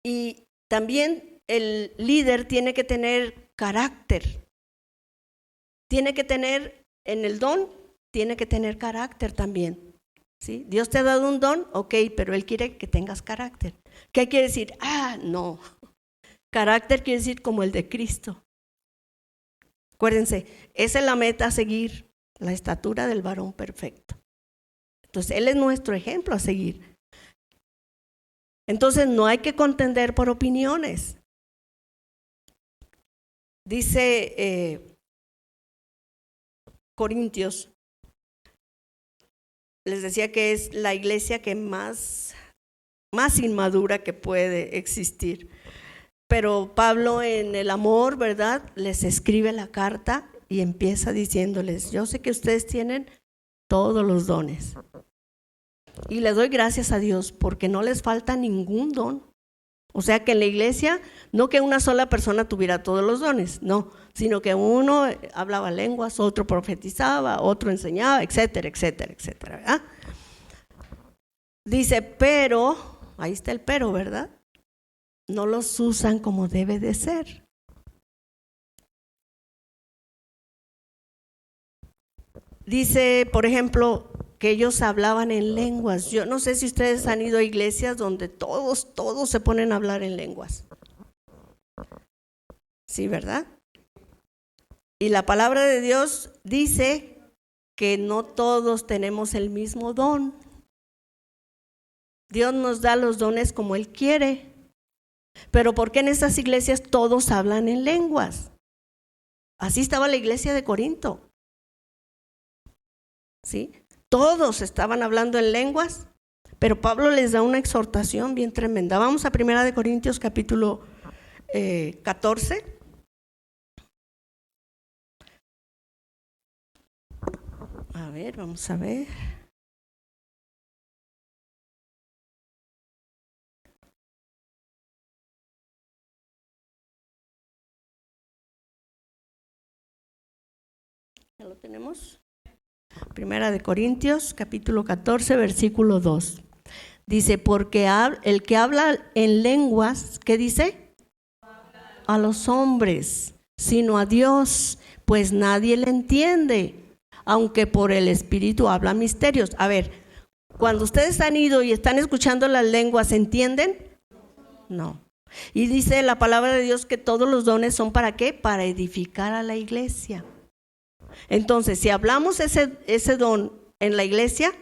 Y también el líder tiene que tener carácter, tiene que tener en el don, tiene que tener carácter también, ¿sí? Dios te ha dado un don, ok, pero Él quiere que tengas carácter. ¿Qué quiere decir? No, carácter quiere decir como el de Cristo. Acuérdense, esa es la meta a seguir, la estatura del varón perfecto. Entonces, Él es nuestro ejemplo a seguir. Entonces, no hay que contender por opiniones. Dice Corintios, les decía que es la iglesia que más inmadura que puede existir. Pero Pablo en el amor, ¿verdad?, les escribe la carta y empieza diciéndoles, yo sé que ustedes tienen todos los dones. Y le doy gracias a Dios porque no les falta ningún don. O sea que en la iglesia, no que una sola persona tuviera todos los dones, no, sino que uno hablaba lenguas, otro profetizaba, otro enseñaba, etcétera, etcétera, etcétera, ¿verdad? Dice, pero, ahí está el pero, ¿verdad? No los usan como debe de ser. Dice, por ejemplo, que ellos hablaban en lenguas. Yo no sé si ustedes han ido a iglesias donde todos se ponen a hablar en lenguas. Sí, ¿verdad? Y la palabra de Dios dice que no todos tenemos el mismo don. Dios nos da los dones como Él quiere. Pero ¿por qué en estas iglesias todos hablan en lenguas? Así estaba la iglesia de Corinto. ¿Sí? Todos estaban hablando en lenguas, Pero Pablo les da una exhortación bien tremenda. Vamos a 1 Corintios capítulo 14. A ver, vamos a ver. ¿Ya lo tenemos? 1 Corintios, capítulo 14, versículo 2. Dice, porque el que habla en lenguas, ¿qué dice? A los hombres, sino a Dios, pues nadie le entiende, aunque por el Espíritu habla misterios. A ver, cuando ustedes han ido y están escuchando las lenguas, ¿entienden? No. Y dice la palabra de Dios que todos los dones son ¿para qué? Para edificar a la iglesia. Entonces, si hablamos ese don en la iglesia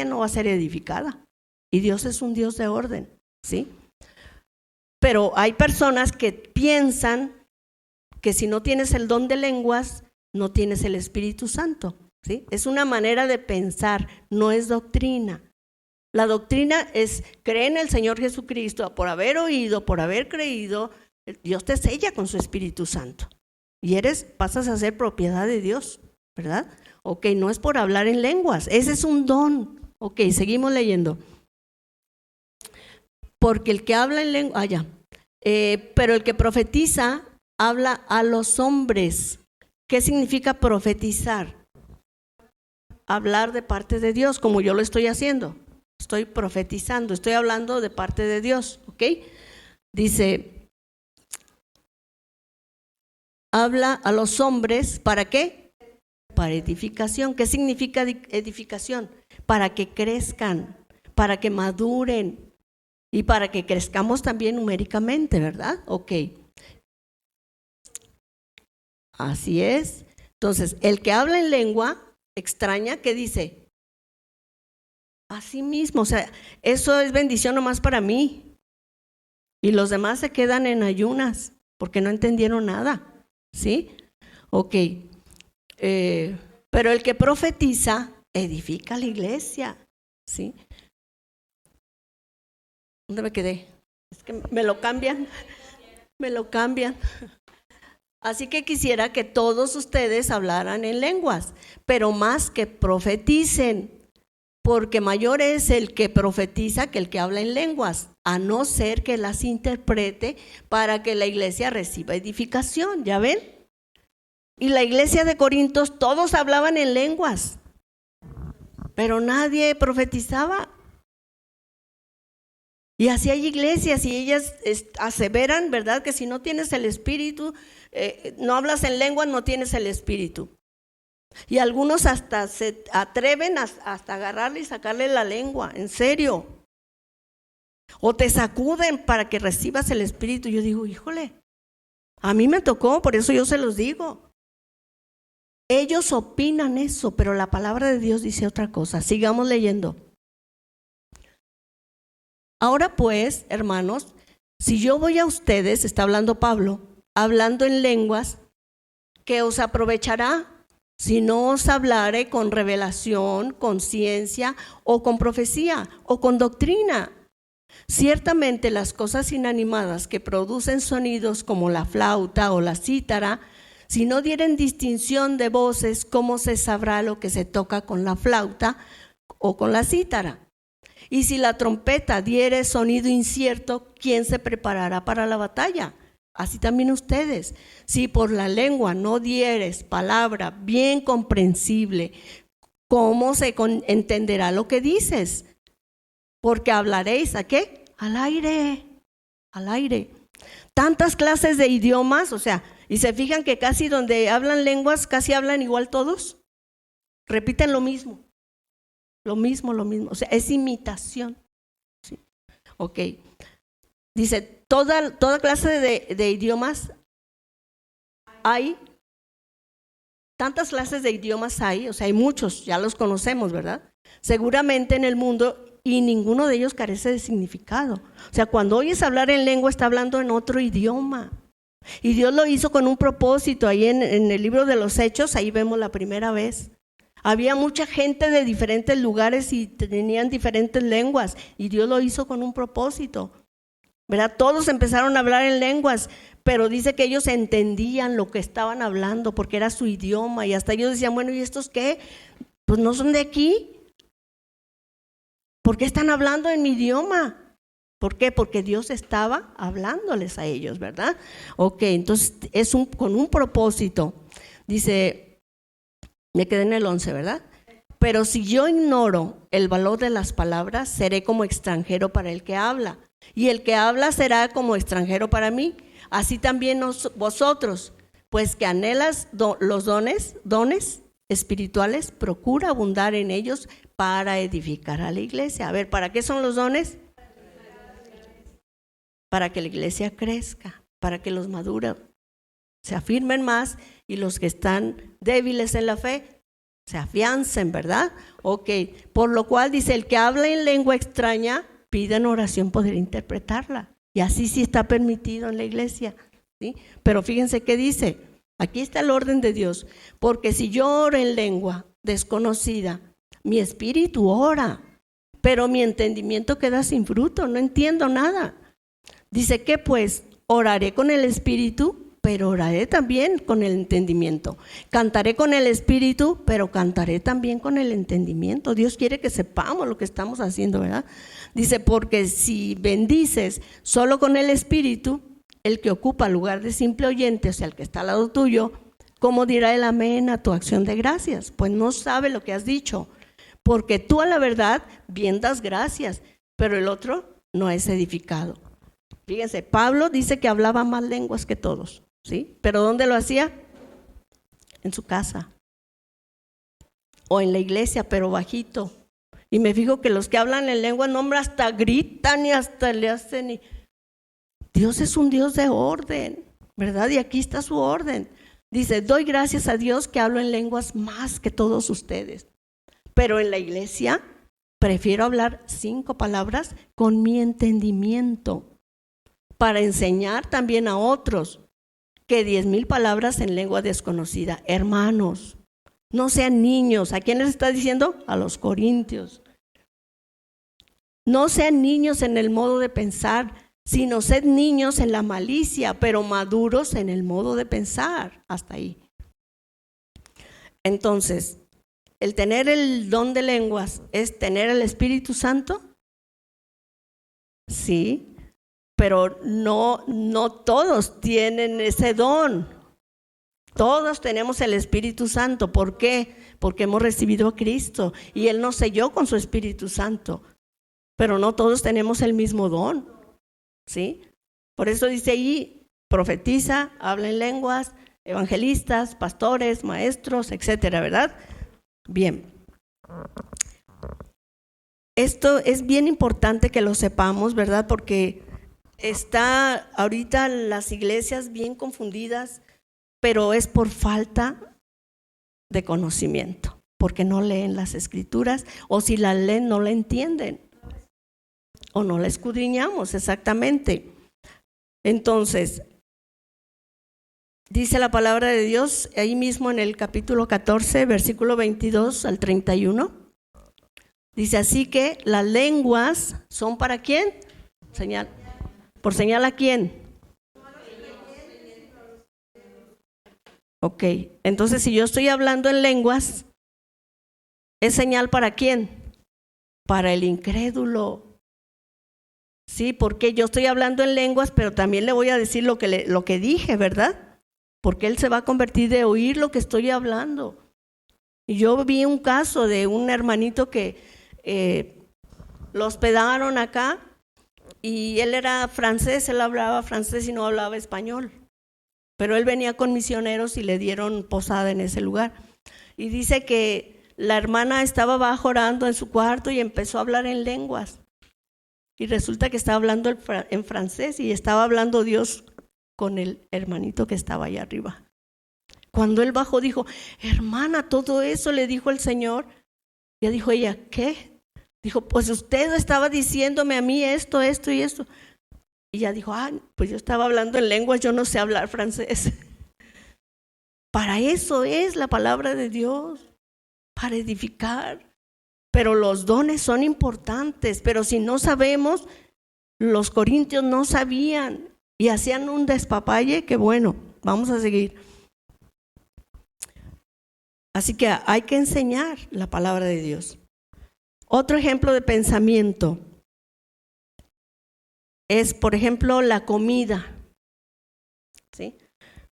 no va a ser edificada. Y Dios es un Dios de orden, ¿sí? Pero hay personas que piensan que si no tienes el don de lenguas, no tienes el Espíritu Santo, ¿sí? Es una manera de pensar, no es doctrina. La doctrina es creer en el Señor Jesucristo, por haber oído, por haber creído, Dios te sella con su Espíritu Santo. Y pasas a ser propiedad de Dios, ¿verdad? Ok, no es por hablar en lenguas, ese es un don. Ok, seguimos leyendo. Porque el que habla en lengua, pero el que profetiza habla a los hombres. ¿Qué significa profetizar? Hablar de parte de Dios, como yo lo estoy haciendo. Estoy profetizando, estoy hablando de parte de Dios, ¿ok? Dice, habla a los hombres, ¿para qué? Para edificación. ¿Qué significa edificación? Para que crezcan, para que maduren y para que crezcamos también numéricamente, ¿verdad? Ok. Así es. Entonces, el que habla en lengua extraña, ¿qué dice? Así mismo, o sea, eso es bendición nomás para mí. Y los demás se quedan en ayunas porque no entendieron nada. ¿Sí? Ok. Pero el que profetiza edifica la iglesia. ¿Sí? ¿Dónde me quedé? Es que me lo cambian. Así que quisiera que todos ustedes hablaran en lenguas, pero más que profeticen, porque mayor es el que profetiza que el que habla en lenguas, a no ser que las interprete para que la iglesia reciba edificación, ¿ya ven? Y la iglesia de Corintios todos hablaban en lenguas, pero nadie profetizaba. Y así hay iglesias y ellas aseveran, ¿verdad? Que si no tienes el Espíritu, no hablas en lenguas, no tienes el Espíritu. Y algunos hasta se atreven hasta agarrarle y sacarle la lengua, en serio. O te sacuden para que recibas el Espíritu. Yo digo, híjole, a mí me tocó, por eso yo se los digo. Ellos opinan eso, pero la palabra de Dios dice otra cosa. Sigamos leyendo. Ahora pues, hermanos, si yo voy a ustedes, está hablando Pablo, hablando en lenguas, ¿qué os aprovechará? Si no os hablare con revelación, con ciencia o con profecía o con doctrina. Ciertamente las cosas inanimadas que producen sonidos como la flauta o la cítara, si no dieren distinción de voces, ¿cómo se sabrá lo que se toca con la flauta o con la cítara? Y si la trompeta diere sonido incierto, ¿quién se preparará para la batalla? Así también ustedes. Si por la lengua no dieres palabra bien comprensible, ¿cómo se entenderá lo que dices? Porque hablaréis, ¿a qué? Al aire. Tantas clases de idiomas, o sea, y se fijan que casi donde hablan lenguas, casi hablan igual todos. Repiten lo mismo. Lo mismo, o sea, es imitación. ¿Sí? Ok. Dice, toda clase de idiomas hay, tantas clases de idiomas hay, o sea, hay muchos, ya los conocemos, ¿verdad? Seguramente en el mundo, y ninguno de ellos carece de significado. O sea, cuando oyes hablar en lengua, está hablando en otro idioma. Y Dios lo hizo con un propósito. Ahí en el libro de los Hechos, ahí vemos la primera vez. Había mucha gente de diferentes lugares y tenían diferentes lenguas, y Dios lo hizo con un propósito, ¿verdad? Todos empezaron a hablar en lenguas, pero dice que ellos entendían lo que estaban hablando porque era su idioma, y hasta ellos decían, bueno, ¿y estos qué? Pues no son de aquí. ¿Por qué están hablando en mi idioma? ¿Por qué? Porque Dios estaba hablándoles a ellos, ¿verdad? Ok, entonces es con un propósito. Dice, me quedé en el 11, ¿verdad? Pero si yo ignoro el valor de las palabras, seré como extranjero para el que habla, y el que habla será como extranjero para mí. Así también vosotros, pues que anhelas los dones espirituales, procura abundar en ellos para edificar a la iglesia. A ver, ¿para qué son los dones? Para que la iglesia crezca, para que los maduros se afirmen más y los que están débiles en la fe se afiancen, ¿verdad? Ok, por lo cual dice, el que habla en lengua extraña, pida en oración poder interpretarla. Y así sí está permitido en la iglesia, ¿sí? Pero fíjense qué dice, aquí está el orden de Dios, porque si yo oro en lengua desconocida, mi espíritu ora, pero mi entendimiento queda sin fruto, no entiendo nada. Dice que pues oraré con el espíritu, pero oraré también con el entendimiento. Cantaré con el espíritu, pero cantaré también con el entendimiento. Dios quiere que sepamos lo que estamos haciendo, ¿verdad? Dice, porque si bendices solo con el espíritu, el que ocupa lugar de simple oyente, o sea, el que está al lado tuyo, ¿cómo dirá el amén a tu acción de gracias? Pues no sabe lo que has dicho, porque tú a la verdad bien das gracias, pero el otro no es edificado. Fíjense, Pablo dice que hablaba más lenguas que todos, ¿sí? ¿Pero dónde lo hacía? En su casa o en la iglesia, pero bajito. Y me fijo que los que hablan en lengua, no, hombre, hasta gritan y hasta le hacen. Dios es un Dios de orden, ¿verdad? Y aquí está su orden. Dice, doy gracias a Dios que hablo en lenguas más que todos ustedes. Pero en la iglesia prefiero hablar 5 palabras con mi entendimiento, para enseñar también a otros, que 10,000 palabras en lengua desconocida. Hermanos, no sean niños. ¿A quién les está diciendo? A los corintios. No sean niños en el modo de pensar, sino sed niños en la malicia, pero maduros en el modo de pensar. Hasta ahí. Entonces, el tener el don de lenguas es tener el Espíritu Santo. Sí. Pero no todos tienen ese don. Todos tenemos el Espíritu Santo. ¿Por qué? Porque hemos recibido a Cristo y Él nos selló con su Espíritu Santo. Pero no todos tenemos el mismo don, ¿sí? Por eso dice ahí, profetiza, habla en lenguas, evangelistas, pastores, maestros, etcétera, ¿verdad? Bien. Esto es bien importante que lo sepamos, ¿verdad? Porque está ahorita las iglesias bien confundidas, pero es por falta de conocimiento, porque no leen las escrituras, o si las leen no la entienden, o no la escudriñamos exactamente. Entonces, dice la palabra de Dios ahí mismo en el capítulo 14, versículo 22 al 31. Dice, así que las lenguas son ¿para quién? Señal. ¿Por señal a quién? Ok, entonces si yo estoy hablando en lenguas, ¿es señal para quién? Para el incrédulo. Sí, porque yo estoy hablando en lenguas, pero también le voy a decir lo que dije, ¿verdad? Porque él se va a convertir de oír lo que estoy hablando. Y yo vi un caso de un hermanito que lo hospedaron acá. Y él era francés, él hablaba francés y no hablaba español. Pero él venía con misioneros y le dieron posada en ese lugar. Y dice que la hermana estaba abajo orando en su cuarto y empezó a hablar en lenguas. Y resulta que estaba hablando en francés y estaba hablando Dios con el hermanito que estaba allá arriba. Cuando él bajó dijo, hermana, todo eso le dijo el Señor. Ya dijo ella, ¿qué? Dijo, pues usted estaba diciéndome a mí esto y esto. Y ella dijo, pues yo estaba hablando en lenguas, yo no sé hablar francés. Para eso es la palabra de Dios, para edificar. Pero los dones son importantes, pero si no sabemos, los corintios no sabían y hacían un despapalle que bueno, vamos a seguir. Así que hay que enseñar la palabra de Dios. Otro ejemplo de pensamiento es, por ejemplo, la comida. ¿Sí?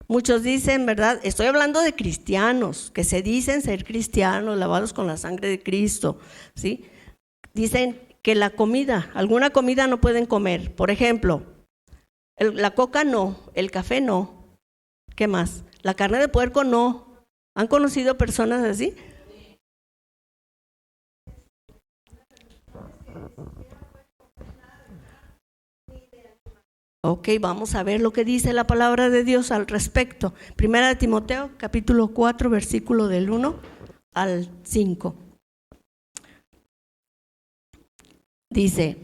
Muchos dicen, ¿verdad? Estoy hablando de cristianos, que se dicen ser cristianos, lavados con la sangre de Cristo, ¿sí? Dicen que la comida, alguna comida no pueden comer. Por ejemplo, la coca no, el café no. ¿Qué más? La carne de puerco no. ¿Han conocido personas así? Ok, vamos a ver lo que dice la palabra de Dios al respecto. Primera de Timoteo, capítulo 4, versículo del 1 al 5. Dice: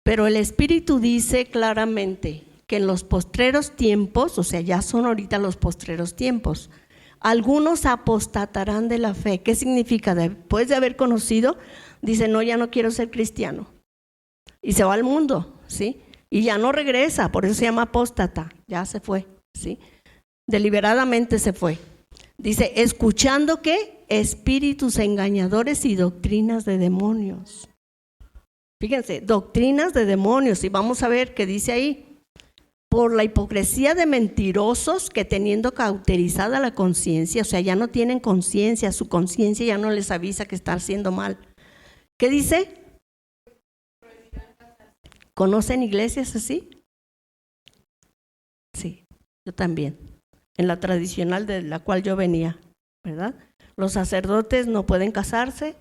pero el Espíritu dice claramente que en los postreros tiempos, o sea, ya son ahorita los postreros tiempos, algunos apostatarán de la fe. ¿Qué significa? Después de haber conocido, dice, no, ya no quiero ser cristiano. Y se va al mundo, ¿sí? Y ya no regresa, por eso se llama apóstata, ya se fue, ¿sí? Deliberadamente se fue. Dice, escuchando ¿qué? Espíritus engañadores y doctrinas de demonios. Fíjense, doctrinas de demonios, y vamos a ver qué dice ahí. Por la hipocresía de mentirosos que teniendo cauterizada la conciencia, o sea, ya no tienen conciencia, su conciencia ya no les avisa que están haciendo mal. ¿Qué dice? ¿Conocen iglesias así? Sí, yo también. En la tradicional de la cual yo venía, ¿verdad? Los sacerdotes no pueden casarse,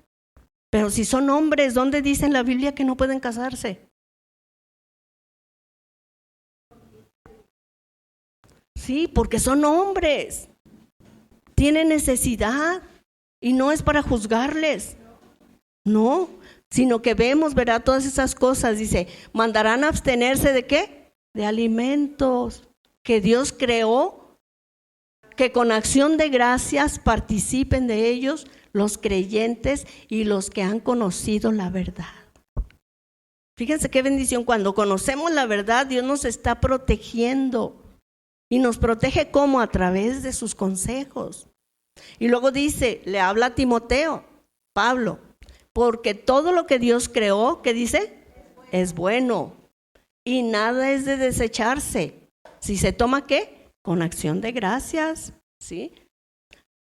pero si son hombres, ¿dónde dice en la Biblia que no pueden casarse? Sí, porque son hombres. Tienen necesidad y no es para juzgarles. No, sino que vemos, ¿verdad? Todas esas cosas, dice, mandarán a abstenerse ¿de qué? De alimentos que Dios creó, que con acción de gracias participen de ellos los creyentes y los que han conocido la verdad. Fíjense qué bendición, cuando conocemos la verdad, Dios nos está protegiendo y nos protege ¿cómo? A través de sus consejos. Y luego dice, le habla a Timoteo, Pablo, porque todo lo que Dios creó, ¿qué dice? Es bueno y nada es de desecharse. Si se toma ¿qué? Con acción de gracias, ¿sí?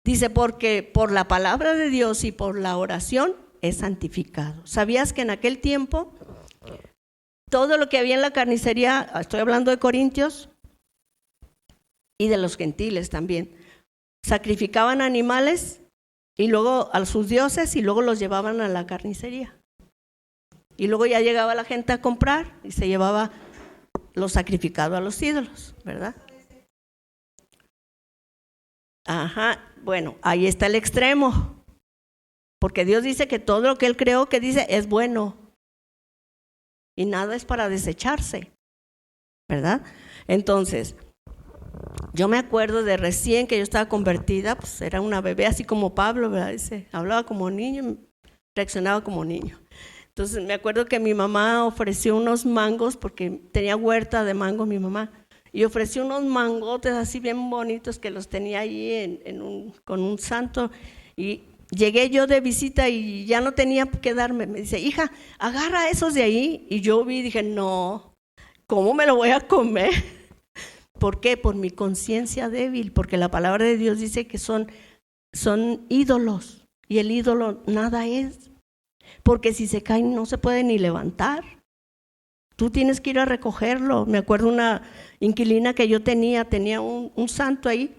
Dice, porque por la palabra de Dios y por la oración es santificado. ¿Sabías que en aquel tiempo todo lo que había en la carnicería, estoy hablando de Corintios y de los gentiles también, sacrificaban animales y luego a sus dioses y luego los llevaban a la carnicería? Y luego ya llegaba la gente a comprar y se llevaba lo sacrificado a los ídolos, ¿verdad? Ajá, bueno, ahí está el extremo. Porque Dios dice que todo lo que Él creó, que dice, es bueno. Y nada es para desecharse, ¿verdad? Entonces, yo me acuerdo de recién que yo estaba convertida, pues era una bebé así como Pablo, ¿verdad? Dice, hablaba como niño, reaccionaba como niño. Entonces me acuerdo que mi mamá ofreció unos mangos, porque tenía huerta de mango mi mamá, y ofreció unos mangotes así bien bonitos que los tenía ahí con un santo, y llegué yo de visita y ya no tenía que darme, me dice, hija, agarra esos de ahí, y yo vi y dije, no, ¿cómo me lo voy a comer? ¿Por qué? Por mi conciencia débil, porque la palabra de Dios dice que son ídolos, y el ídolo nada es, porque si se caen no se puede ni levantar. Tú tienes que ir a recogerlo. Me acuerdo una inquilina que yo tenía un santo ahí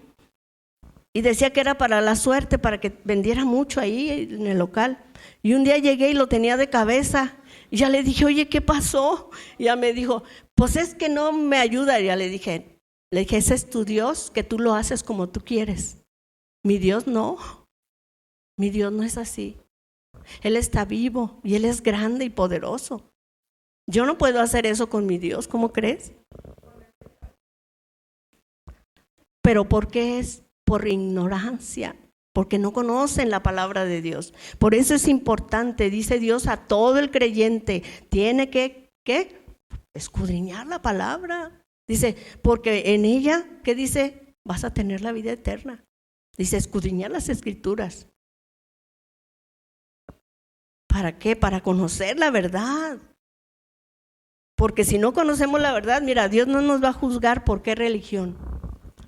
y decía que era para la suerte, para que vendiera mucho ahí en el local. Y un día llegué y lo tenía de cabeza y ya le dije, oye, ¿qué pasó? Y ya me dijo, pues es que no me ayuda. Y ya le dije, ese es tu Dios, que tú lo haces como tú quieres. Mi Dios no es así. Él está vivo y Él es grande y poderoso. Yo no puedo hacer eso con mi Dios, ¿cómo crees? Pero ¿por qué es? por ignorancia, porque no conocen la palabra de Dios. Por eso es importante, dice Dios a todo el creyente, tiene que escudriñar la palabra. Dice, porque en ella, ¿qué dice? Vas a tener la vida eterna. Dice, escudriñar las escrituras. ¿Para qué? Para conocer la verdad. Porque si no conocemos la verdad, mira, Dios no nos va a juzgar por qué religión.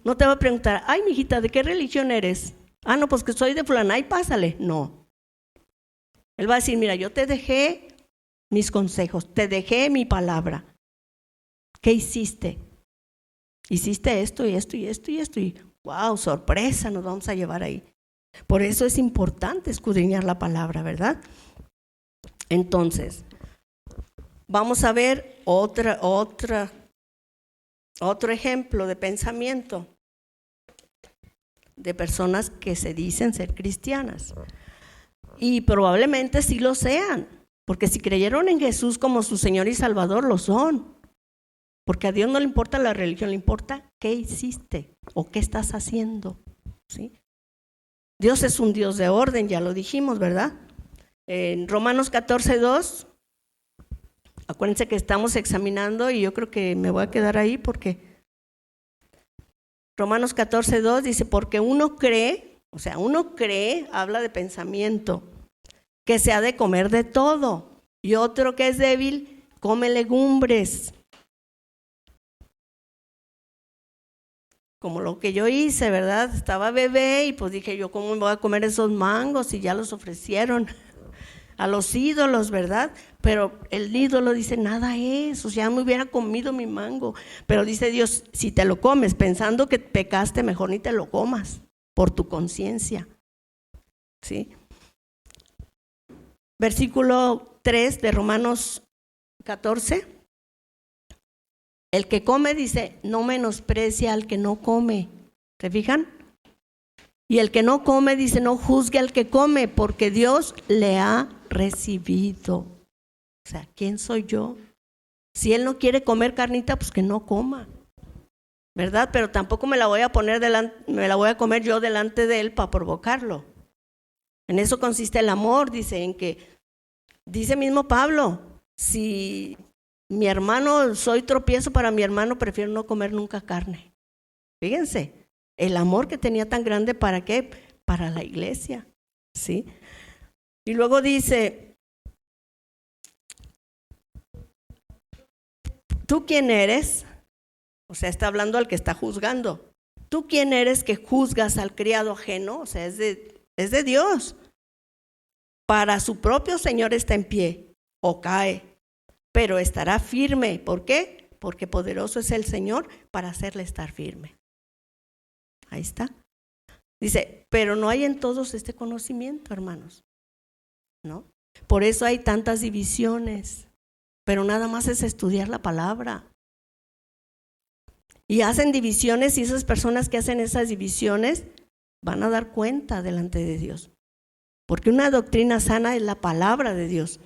No te va a preguntar, ay, mijita, ¿de qué religión eres? Ah, no, pues que soy de fulana, ay, pásale. No. Él va a decir, mira, yo te dejé mis consejos, te dejé mi palabra. ¿Qué hiciste? Hiciste esto y esto y esto y esto. Y wow, sorpresa, nos vamos a llevar ahí. Por eso es importante escudriñar la palabra, ¿verdad? Entonces, vamos a ver otro ejemplo de pensamiento de personas que se dicen ser cristianas. Y probablemente sí lo sean, porque si creyeron en Jesús como su Señor y Salvador, lo son. Porque a Dios no le importa la religión, le importa qué hiciste o qué estás haciendo, ¿sí? Dios es un Dios de orden, ya lo dijimos, ¿verdad? En Romanos 14:2, acuérdense que estamos examinando y yo creo que me voy a quedar ahí porque Romanos 14:2 dice, porque uno cree, habla de pensamiento, que se ha de comer de todo, y otro que es débil, come legumbres. Como lo que yo hice, ¿verdad? Estaba bebé y pues dije yo, ¿cómo me voy a comer esos mangos? Y ya los ofrecieron a los ídolos, ¿verdad? Pero el ídolo dice, nada es, o sea, me hubiera comido mi mango. Pero dice Dios, si te lo comes pensando que pecaste, mejor ni te lo comas, por tu conciencia, ¿sí? Versículo 3 de Romanos 14. El que come, dice, no menosprecia al que no come. ¿Se fijan? Y el que no come, dice, no juzgue al que come, porque Dios le ha recibido. O sea, ¿quién soy yo? Si él no quiere comer carnita, pues que no coma, ¿verdad? Pero tampoco me la voy a comer yo delante de él para provocarlo. En eso consiste el amor, dice mismo Pablo, si mi hermano, soy tropiezo para mi hermano, prefiero no comer nunca carne. Fíjense, el amor que tenía tan grande, ¿para qué? Para la iglesia, ¿sí? Y luego dice, ¿tú quién eres? O sea, está hablando al que está juzgando. ¿Tú quién eres que juzgas al criado ajeno? O sea, es de Dios. Para su propio Señor está en pie o cae, pero estará firme. ¿Por qué? Porque poderoso es el Señor para hacerle estar firme. Ahí está. Dice, pero no hay en todos este conocimiento, hermanos, ¿no? Por eso hay tantas divisiones, pero nada más es estudiar la palabra. Y hacen divisiones, y esas personas que hacen esas divisiones van a dar cuenta delante de Dios. Porque una doctrina sana es la palabra de Dios.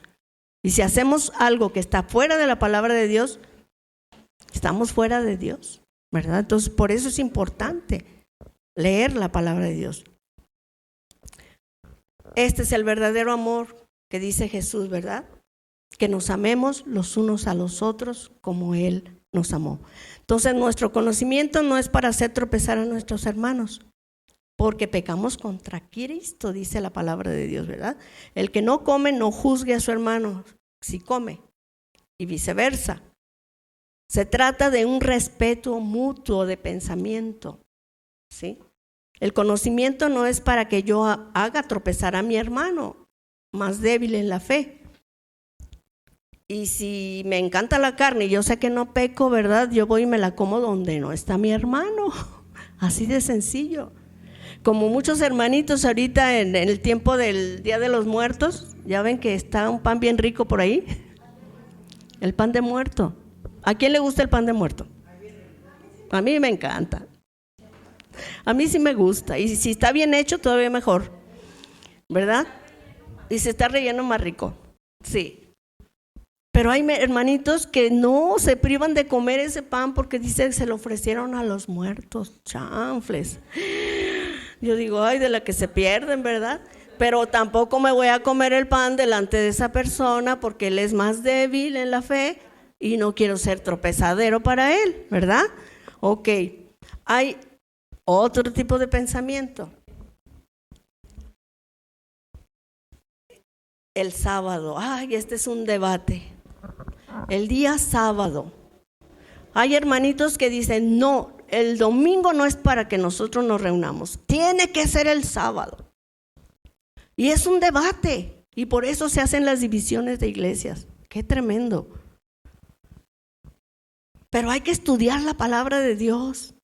Y si hacemos algo que está fuera de la palabra de Dios, estamos fuera de Dios, ¿verdad? Entonces, por eso es importante leer la palabra de Dios. Este es el verdadero amor que dice Jesús, ¿verdad? Que nos amemos los unos a los otros como Él nos amó. Entonces, nuestro conocimiento no es para hacer tropezar a nuestros hermanos, porque pecamos contra Cristo, dice la palabra de Dios, ¿verdad? El que no come, no juzgue a su hermano si come, y viceversa. Se trata de un respeto mutuo de pensamiento, ¿sí? El conocimiento no es para que yo haga tropezar a mi hermano más débil en la fe. Y si me encanta la carne y yo sé que no peco, ¿verdad? Yo voy y me la como donde no está mi hermano. Así de sencillo. Como muchos hermanitos ahorita en el tiempo del Día de los Muertos, ya ven que está un pan bien rico por ahí. El pan de muerto. ¿A quién le gusta el pan de muerto? A mí me encanta. A mí sí me gusta. Y si está bien hecho, todavía mejor, ¿verdad? Y si está relleno, más rico. Sí. Pero hay hermanitos que no se privan de comer ese pan porque dicen que se lo ofrecieron a los muertos. Chanfles. Yo digo, ay, de la que se pierden, ¿verdad? Pero tampoco me voy a comer el pan delante de esa persona porque él es más débil en la fe y no quiero ser tropezadero para él, ¿verdad? Ok, hay otro tipo de pensamiento. El sábado, ay, este es un debate. El día sábado. Hay hermanitos que dicen, no, el domingo no es para que nosotros nos reunamos, tiene que ser el sábado. Y es un debate, y por eso se hacen las divisiones de iglesias. ¡Qué tremendo! Pero hay que estudiar la palabra de Dios.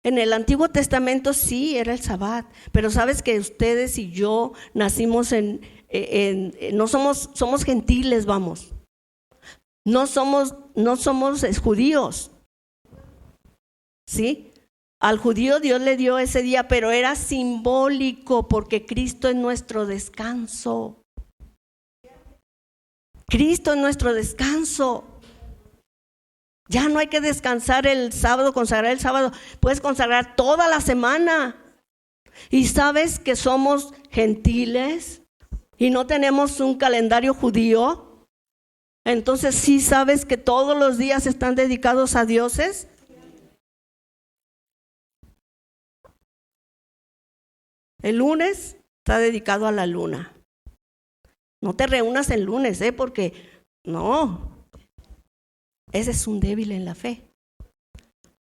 En el Antiguo Testamento sí era el Sabbat, pero sabes que ustedes y yo nacimos no somos gentiles, vamos. No somos judíos, ¿sí? Al judío Dios le dio ese día, pero era simbólico porque Cristo es nuestro descanso. Cristo es nuestro descanso. Ya no hay que descansar el sábado, consagrar el sábado. Puedes consagrar toda la semana. Y sabes que somos gentiles y no tenemos un calendario judío. Entonces, ¿sí sabes que todos los días están dedicados a dioses? El lunes está dedicado a la luna. No te reúnas el lunes, porque no, ese es un débil en la fe.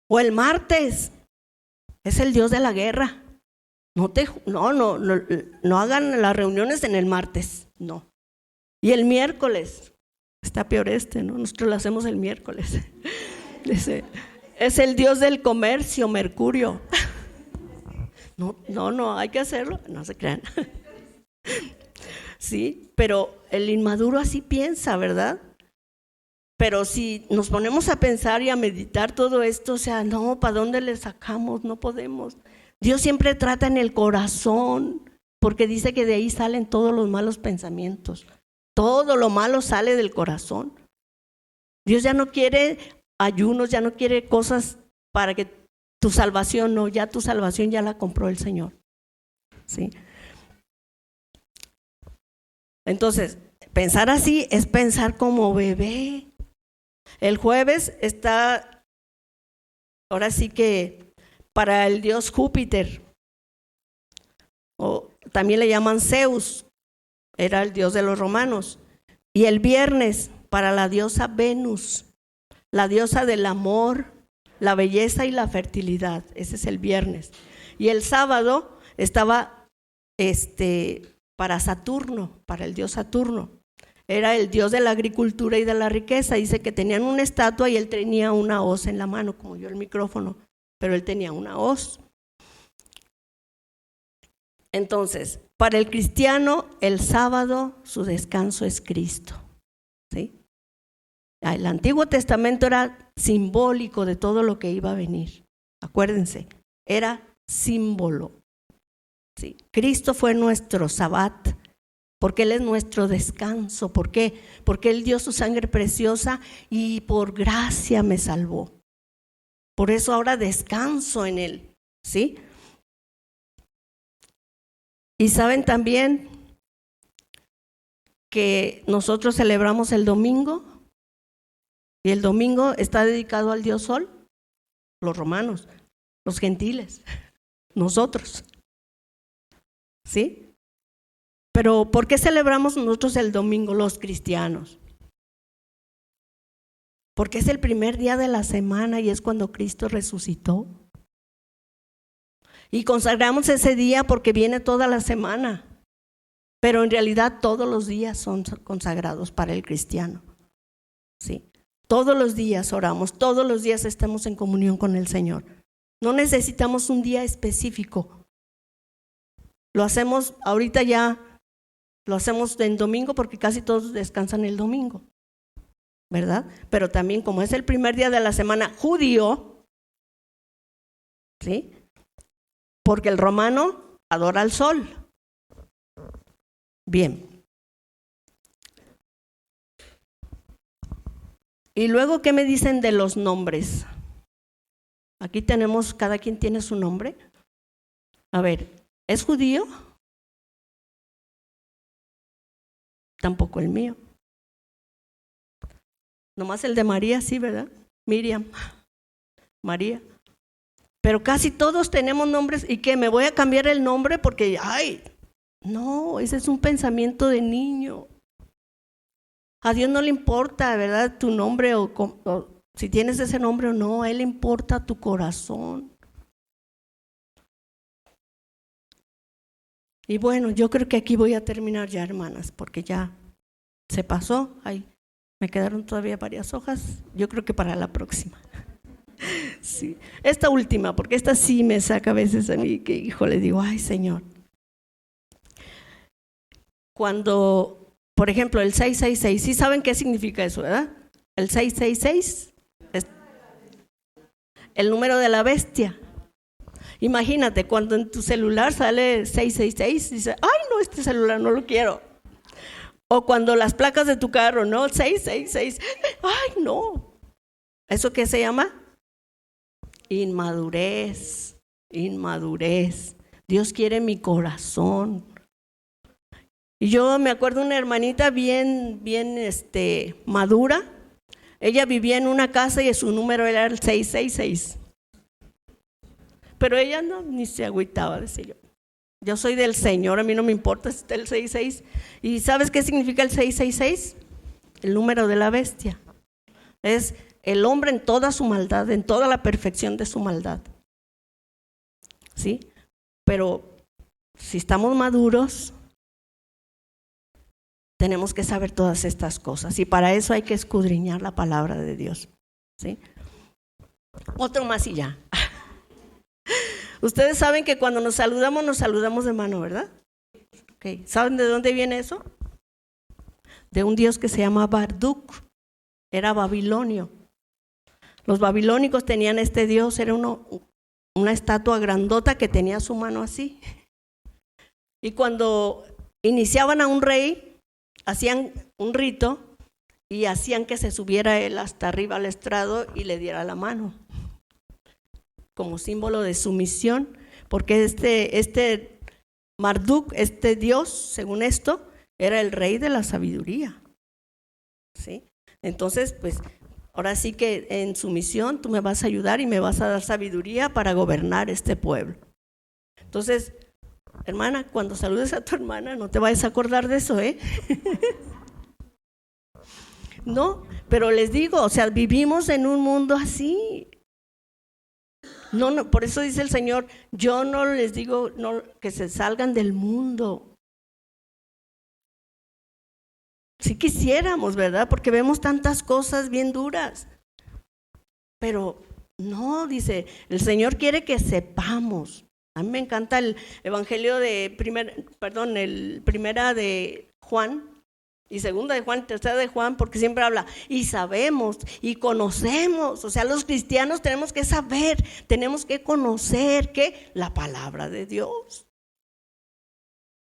O el martes, es el Dios de la guerra. No hagan las reuniones en el martes, no. Y el miércoles, está peor ¿no? Nosotros lo hacemos el miércoles. Es el Dios del comercio, Mercurio. No, hay que hacerlo, no se crean. Sí, pero el inmaduro así piensa, ¿verdad? Pero si nos ponemos a pensar y a meditar todo esto, o sea, no, ¿para dónde le sacamos? No podemos. Dios siempre trata en el corazón, porque dice que de ahí salen todos los malos pensamientos. Todo lo malo sale del corazón. Dios ya no quiere ayunos, ya no quiere cosas para que tu salvación, no, ya tu salvación ya la compró el Señor. ¿Sí? Entonces, pensar así es pensar como bebé. El jueves está, ahora sí que para el dios Júpiter, o también le llaman Zeus, era el dios de los romanos. Y el viernes para la diosa Venus, la diosa del amor, la belleza y la fertilidad. Ese es el viernes. Y el sábado estaba para Saturno, para el dios Saturno. Era el dios de la agricultura y de la riqueza. Dice que tenían una estatua y él tenía una hoz en la mano, como yo el micrófono, pero él tenía una hoz. Entonces, para el cristiano, el sábado, su descanso es Cristo. ¿Sí? El Antiguo Testamento era simbólico de todo lo que iba a venir. Acuérdense, era símbolo. ¿Sí? Cristo fue nuestro Sabbat, porque Él es nuestro descanso. ¿Por qué? Porque Él dio su sangre preciosa y por gracia me salvó. Por eso ahora descanso en Él. ¿Sí? Y saben también que nosotros celebramos el domingo, y el domingo está dedicado al dios Sol, los romanos, los gentiles, nosotros. ¿Sí? Pero ¿por qué celebramos nosotros el domingo, los cristianos? Porque es el primer día de la semana y es cuando Cristo resucitó. Y consagramos ese día porque viene toda la semana. Pero en realidad todos los días son consagrados para el cristiano. ¿Sí? Todos los días oramos, todos los días estamos en comunión con el Señor. No necesitamos un día específico. Lo hacemos ahorita ya, lo hacemos en domingo porque casi todos descansan el domingo, ¿verdad? Pero también como es el primer día de la semana judío, ¿sí? Porque el romano adora al sol. Bien. Y luego, ¿qué me dicen de los nombres? Aquí tenemos, cada quien tiene su nombre. A ver, ¿es judío? Tampoco el mío. Nomás el de María, sí, ¿verdad? Miriam, María. Pero casi todos tenemos nombres. ¿Y qué? ¿Me voy a cambiar el nombre? Porque, ay, no, ese es un pensamiento de niño. A Dios no le importa, ¿verdad? Tu nombre o si tienes ese nombre o no. A Él le importa tu corazón. Y bueno, yo creo que aquí voy a terminar ya, hermanas, porque ya se pasó. Ay, me quedaron todavía varias hojas. Yo creo que para la próxima. Sí, esta última, porque esta sí me saca a veces a mí, que hijo, le digo, ay, Señor. Cuando, por ejemplo, el 666, ¿sí saben qué significa eso, verdad? El 666 es el número de la bestia. Imagínate, cuando en tu celular sale 666, dices, ay, no, este celular no lo quiero. O cuando las placas de tu carro, no, 666, ay, no. ¿Eso qué se llama? Inmadurez, inmadurez. Dios quiere mi corazón. Y yo me acuerdo una hermanita bien madura. Ella vivía en una casa y su número era el 666. Pero ella no, ni se agüitaba, decía yo. Yo soy del Señor, a mí no me importa si está el 66. ¿Y sabes qué significa el 666? El número de la bestia. Es el hombre en toda su maldad, en toda la perfección de su maldad. ¿Sí? Pero si estamos maduros, tenemos que saber todas estas cosas. Y para eso hay que escudriñar la palabra de Dios. ¿Sí? Otro más y ya. Ustedes saben que cuando nos saludamos de mano, ¿verdad? Okay. ¿Saben de dónde viene eso? De un dios que se llama Marduk. Era babilonio. Los babilónicos tenían este dios, era una estatua grandota que tenía su mano así. Y cuando iniciaban a un rey, hacían un rito y hacían que se subiera él hasta arriba al estrado y le diera la mano, como símbolo de sumisión, porque este Marduk, este dios, según esto, era el rey de la sabiduría. ¿Sí? Entonces, pues, ahora sí que en sumisión tú me vas a ayudar y me vas a dar sabiduría para gobernar este pueblo. Entonces, hermana, cuando saludes a tu hermana, no te vayas a acordar de eso, ¿eh? No, pero les digo, o sea, vivimos en un mundo así. No, por eso dice el Señor, yo no les digo que se salgan del mundo. Si quisiéramos, ¿verdad? Porque vemos tantas cosas bien duras. Pero no, dice, el Señor quiere que sepamos. A mí me encanta el evangelio primera de Juan y segunda de Juan, tercera de Juan, porque siempre habla, y sabemos, y conocemos. O sea, los cristianos tenemos que saber, tenemos que conocer que la palabra de Dios.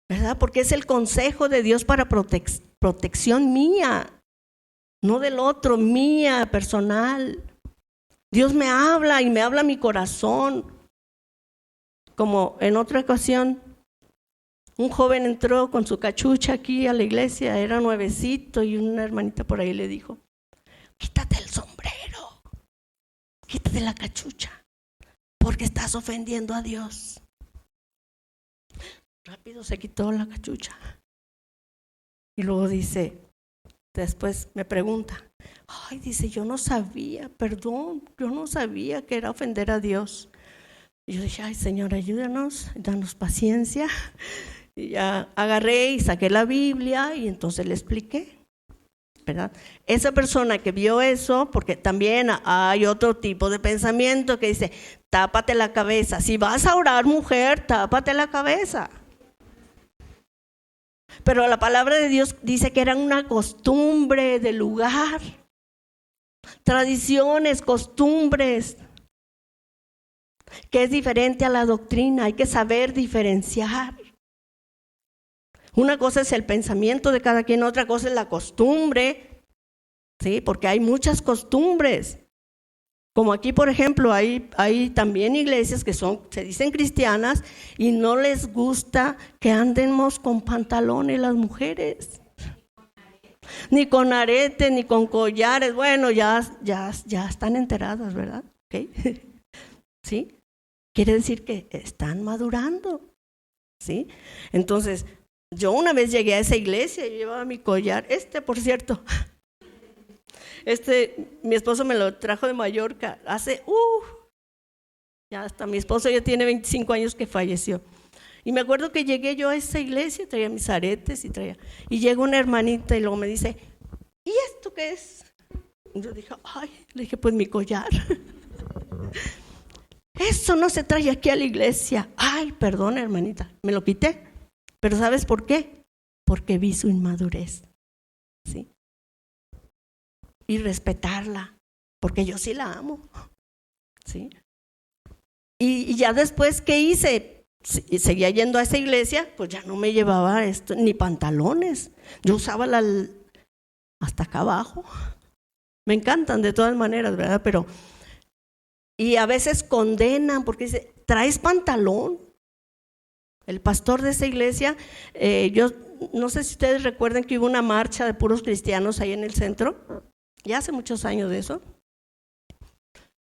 ¿Verdad? Porque es el consejo de Dios para protección mía, no del otro, mía, personal. Dios me habla y me habla mi corazón. Como en otra ocasión, un joven entró con su cachucha aquí a la iglesia, era nuevecito, y una hermanita por ahí le dijo, quítate el sombrero, quítate la cachucha, porque estás ofendiendo a Dios. Rápido se quitó la cachucha. Y luego dice, después me pregunta, ay, dice, yo no sabía, perdón, yo no sabía que era ofender a Dios. Y yo dije, ay, Señor, ayúdanos, danos paciencia. Y ya agarré y saqué la Biblia y entonces le expliqué, ¿verdad? Esa persona que vio eso, porque también hay otro tipo de pensamiento que dice, tápate la cabeza. Si vas a orar, mujer, tápate la cabeza. Pero la palabra de Dios dice que era una costumbre del lugar, tradiciones, costumbres, que es diferente a la doctrina. Hay que saber diferenciar. Una cosa es el pensamiento de cada quien, otra cosa es la costumbre, ¿sí? Porque hay muchas costumbres. Como aquí, por ejemplo, hay también iglesias que se dicen cristianas y no les gusta que andemos con pantalones las mujeres. Ni con aretes, ni con collares. Bueno, ya están enteradas, ¿verdad? ¿Okay? ¿Sí? Quiere decir que están madurando. ¿Sí? Entonces, yo una vez llegué a esa iglesia y llevaba mi collar. Por cierto, mi esposo me lo trajo de Mallorca ya hasta mi esposo ya tiene 25 años que falleció. Y me acuerdo que llegué yo a esa iglesia, traía mis aretes y llega una hermanita y luego me dice, ¿y esto qué es? Y yo dije, le dije, pues mi collar. Eso no se trae aquí a la iglesia. Perdón, hermanita, me lo quité. Pero ¿sabes por qué? Porque vi su inmadurez. ¿Sí? Y respetarla, porque yo sí la amo. ¿Sí? Y ya después, ¿qué hice? Seguía yendo a esa iglesia, pues ya no me llevaba ni pantalones. Yo usaba hasta acá abajo. Me encantan de todas maneras, ¿verdad? Y a veces condenan porque dice, ¿traes pantalón? El pastor de esa iglesia, yo no sé si ustedes recuerdan que hubo una marcha de puros cristianos ahí en el centro, ya hace muchos años de eso,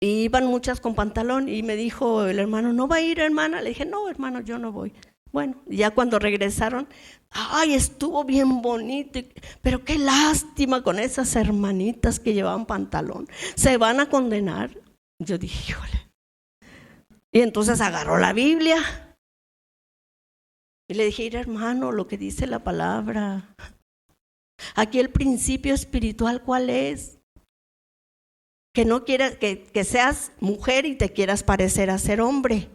y iban muchas con pantalón, y me dijo el hermano, ¿no va a ir, hermana? Le dije, no, hermano, yo no voy. Bueno, ya cuando regresaron, estuvo bien bonito, pero qué lástima con esas hermanitas que llevaban pantalón, se van a condenar. Yo dije, híjole. Y entonces agarró la Biblia y le dije, hermano, lo que dice la palabra. Aquí el principio espiritual, ¿cuál es? Que no quieras, que seas mujer y te quieras parecer a ser hombre.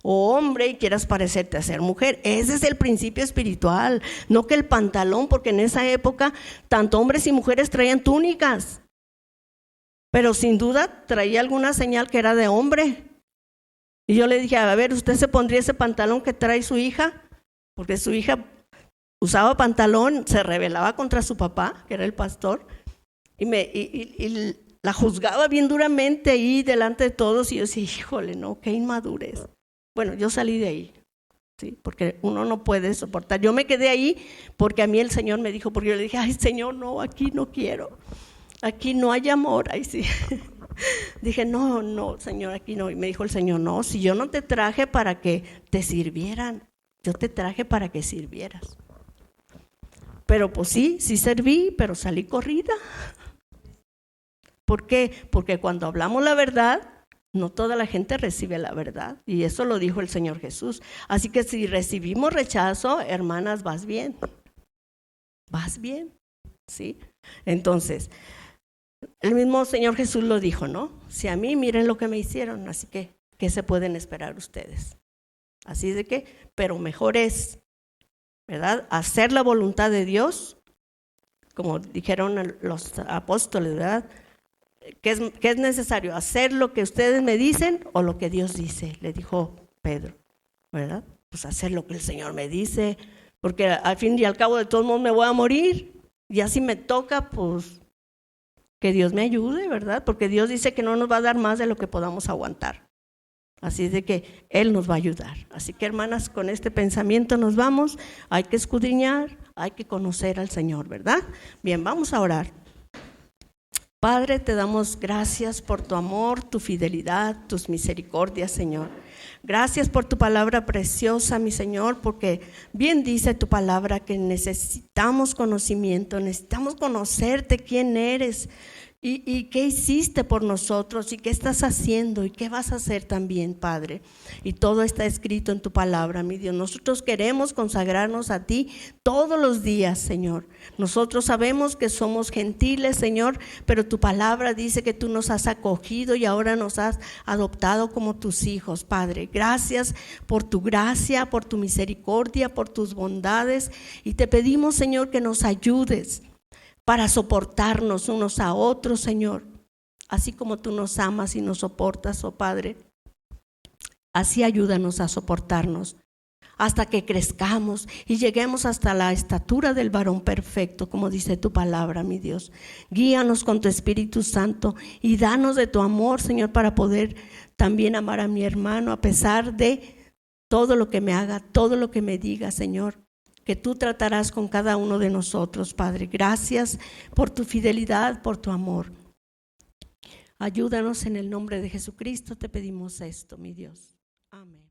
O hombre y quieras parecerte a ser mujer. Ese es el principio espiritual. No que el pantalón, porque en esa época tanto hombres y mujeres traían túnicas. Pero sin duda traía alguna señal que era de hombre. Y yo le dije, a ver, ¿usted se pondría ese pantalón que trae su hija? Porque su hija usaba pantalón, se rebelaba contra su papá, que era el pastor, y la juzgaba bien duramente ahí delante de todos. Y yo decía, híjole, no, qué inmadurez. Bueno, yo salí de ahí, ¿sí? Porque uno no puede soportar. Yo me quedé ahí porque a mí el Señor me dijo, porque yo le dije, Señor, no, aquí no quiero. Aquí no hay amor. Sí. Dije, no, Señor, aquí no. Y me dijo el Señor, no, si yo no te traje para que te sirvieran, yo te traje para que sirvieras. Pero pues sí serví, pero salí corrida. ¿Por qué? Porque cuando hablamos la verdad, no toda la gente recibe la verdad. Y eso lo dijo el Señor Jesús. Así que si recibimos rechazo, hermanas, vas bien. Vas bien, ¿sí? Entonces, el mismo Señor Jesús lo dijo, ¿no? Si a mí, miren lo que me hicieron, así que, ¿qué se pueden esperar ustedes? Así de que, pero mejor es, ¿verdad? Hacer la voluntad de Dios, como dijeron los apóstoles, ¿verdad? ¿Qué es necesario? ¿Hacer lo que ustedes me dicen o lo que Dios dice? Le dijo Pedro, ¿verdad? Pues hacer lo que el Señor me dice, porque al fin y al cabo de todos modos me voy a morir, y así me toca, pues que Dios me ayude, ¿verdad? Porque Dios dice que no nos va a dar más de lo que podamos aguantar. Así es de que Él nos va a ayudar. Así que, hermanas, con este pensamiento nos vamos. Hay que escudriñar, hay que conocer al Señor, ¿verdad? Bien, vamos a orar. Padre, te damos gracias por tu amor, tu fidelidad, tus misericordias, Señor. Gracias por tu palabra preciosa, mi Señor, porque bien dice tu palabra que necesitamos conocimiento, necesitamos conocerte quién eres y qué hiciste por nosotros y qué estás haciendo y qué vas a hacer también, Padre. Y todo está escrito en tu palabra, mi Dios. Nosotros queremos consagrarnos a ti todos los días, Señor. Nosotros sabemos que somos gentiles, Señor, pero tu palabra dice que tú nos has acogido y ahora nos has adoptado como tus hijos, Padre. Gracias por tu gracia, por tu misericordia, por tus bondades. Y te pedimos, Señor, que nos ayudes para soportarnos unos a otros, Señor. Así como tú nos amas y nos soportas, oh Padre, así ayúdanos a soportarnos. hasta que crezcamos y lleguemos hasta la estatura del varón perfecto, como dice tu palabra, mi Dios. Guíanos con tu Espíritu Santo y danos de tu amor, Señor, para poder también amar a mi hermano a pesar de todo lo que me haga, todo lo que me diga, Señor, que tú tratarás con cada uno de nosotros, Padre. Gracias por tu fidelidad, por tu amor. Ayúdanos en el nombre de Jesucristo, te pedimos esto, mi Dios. Amén.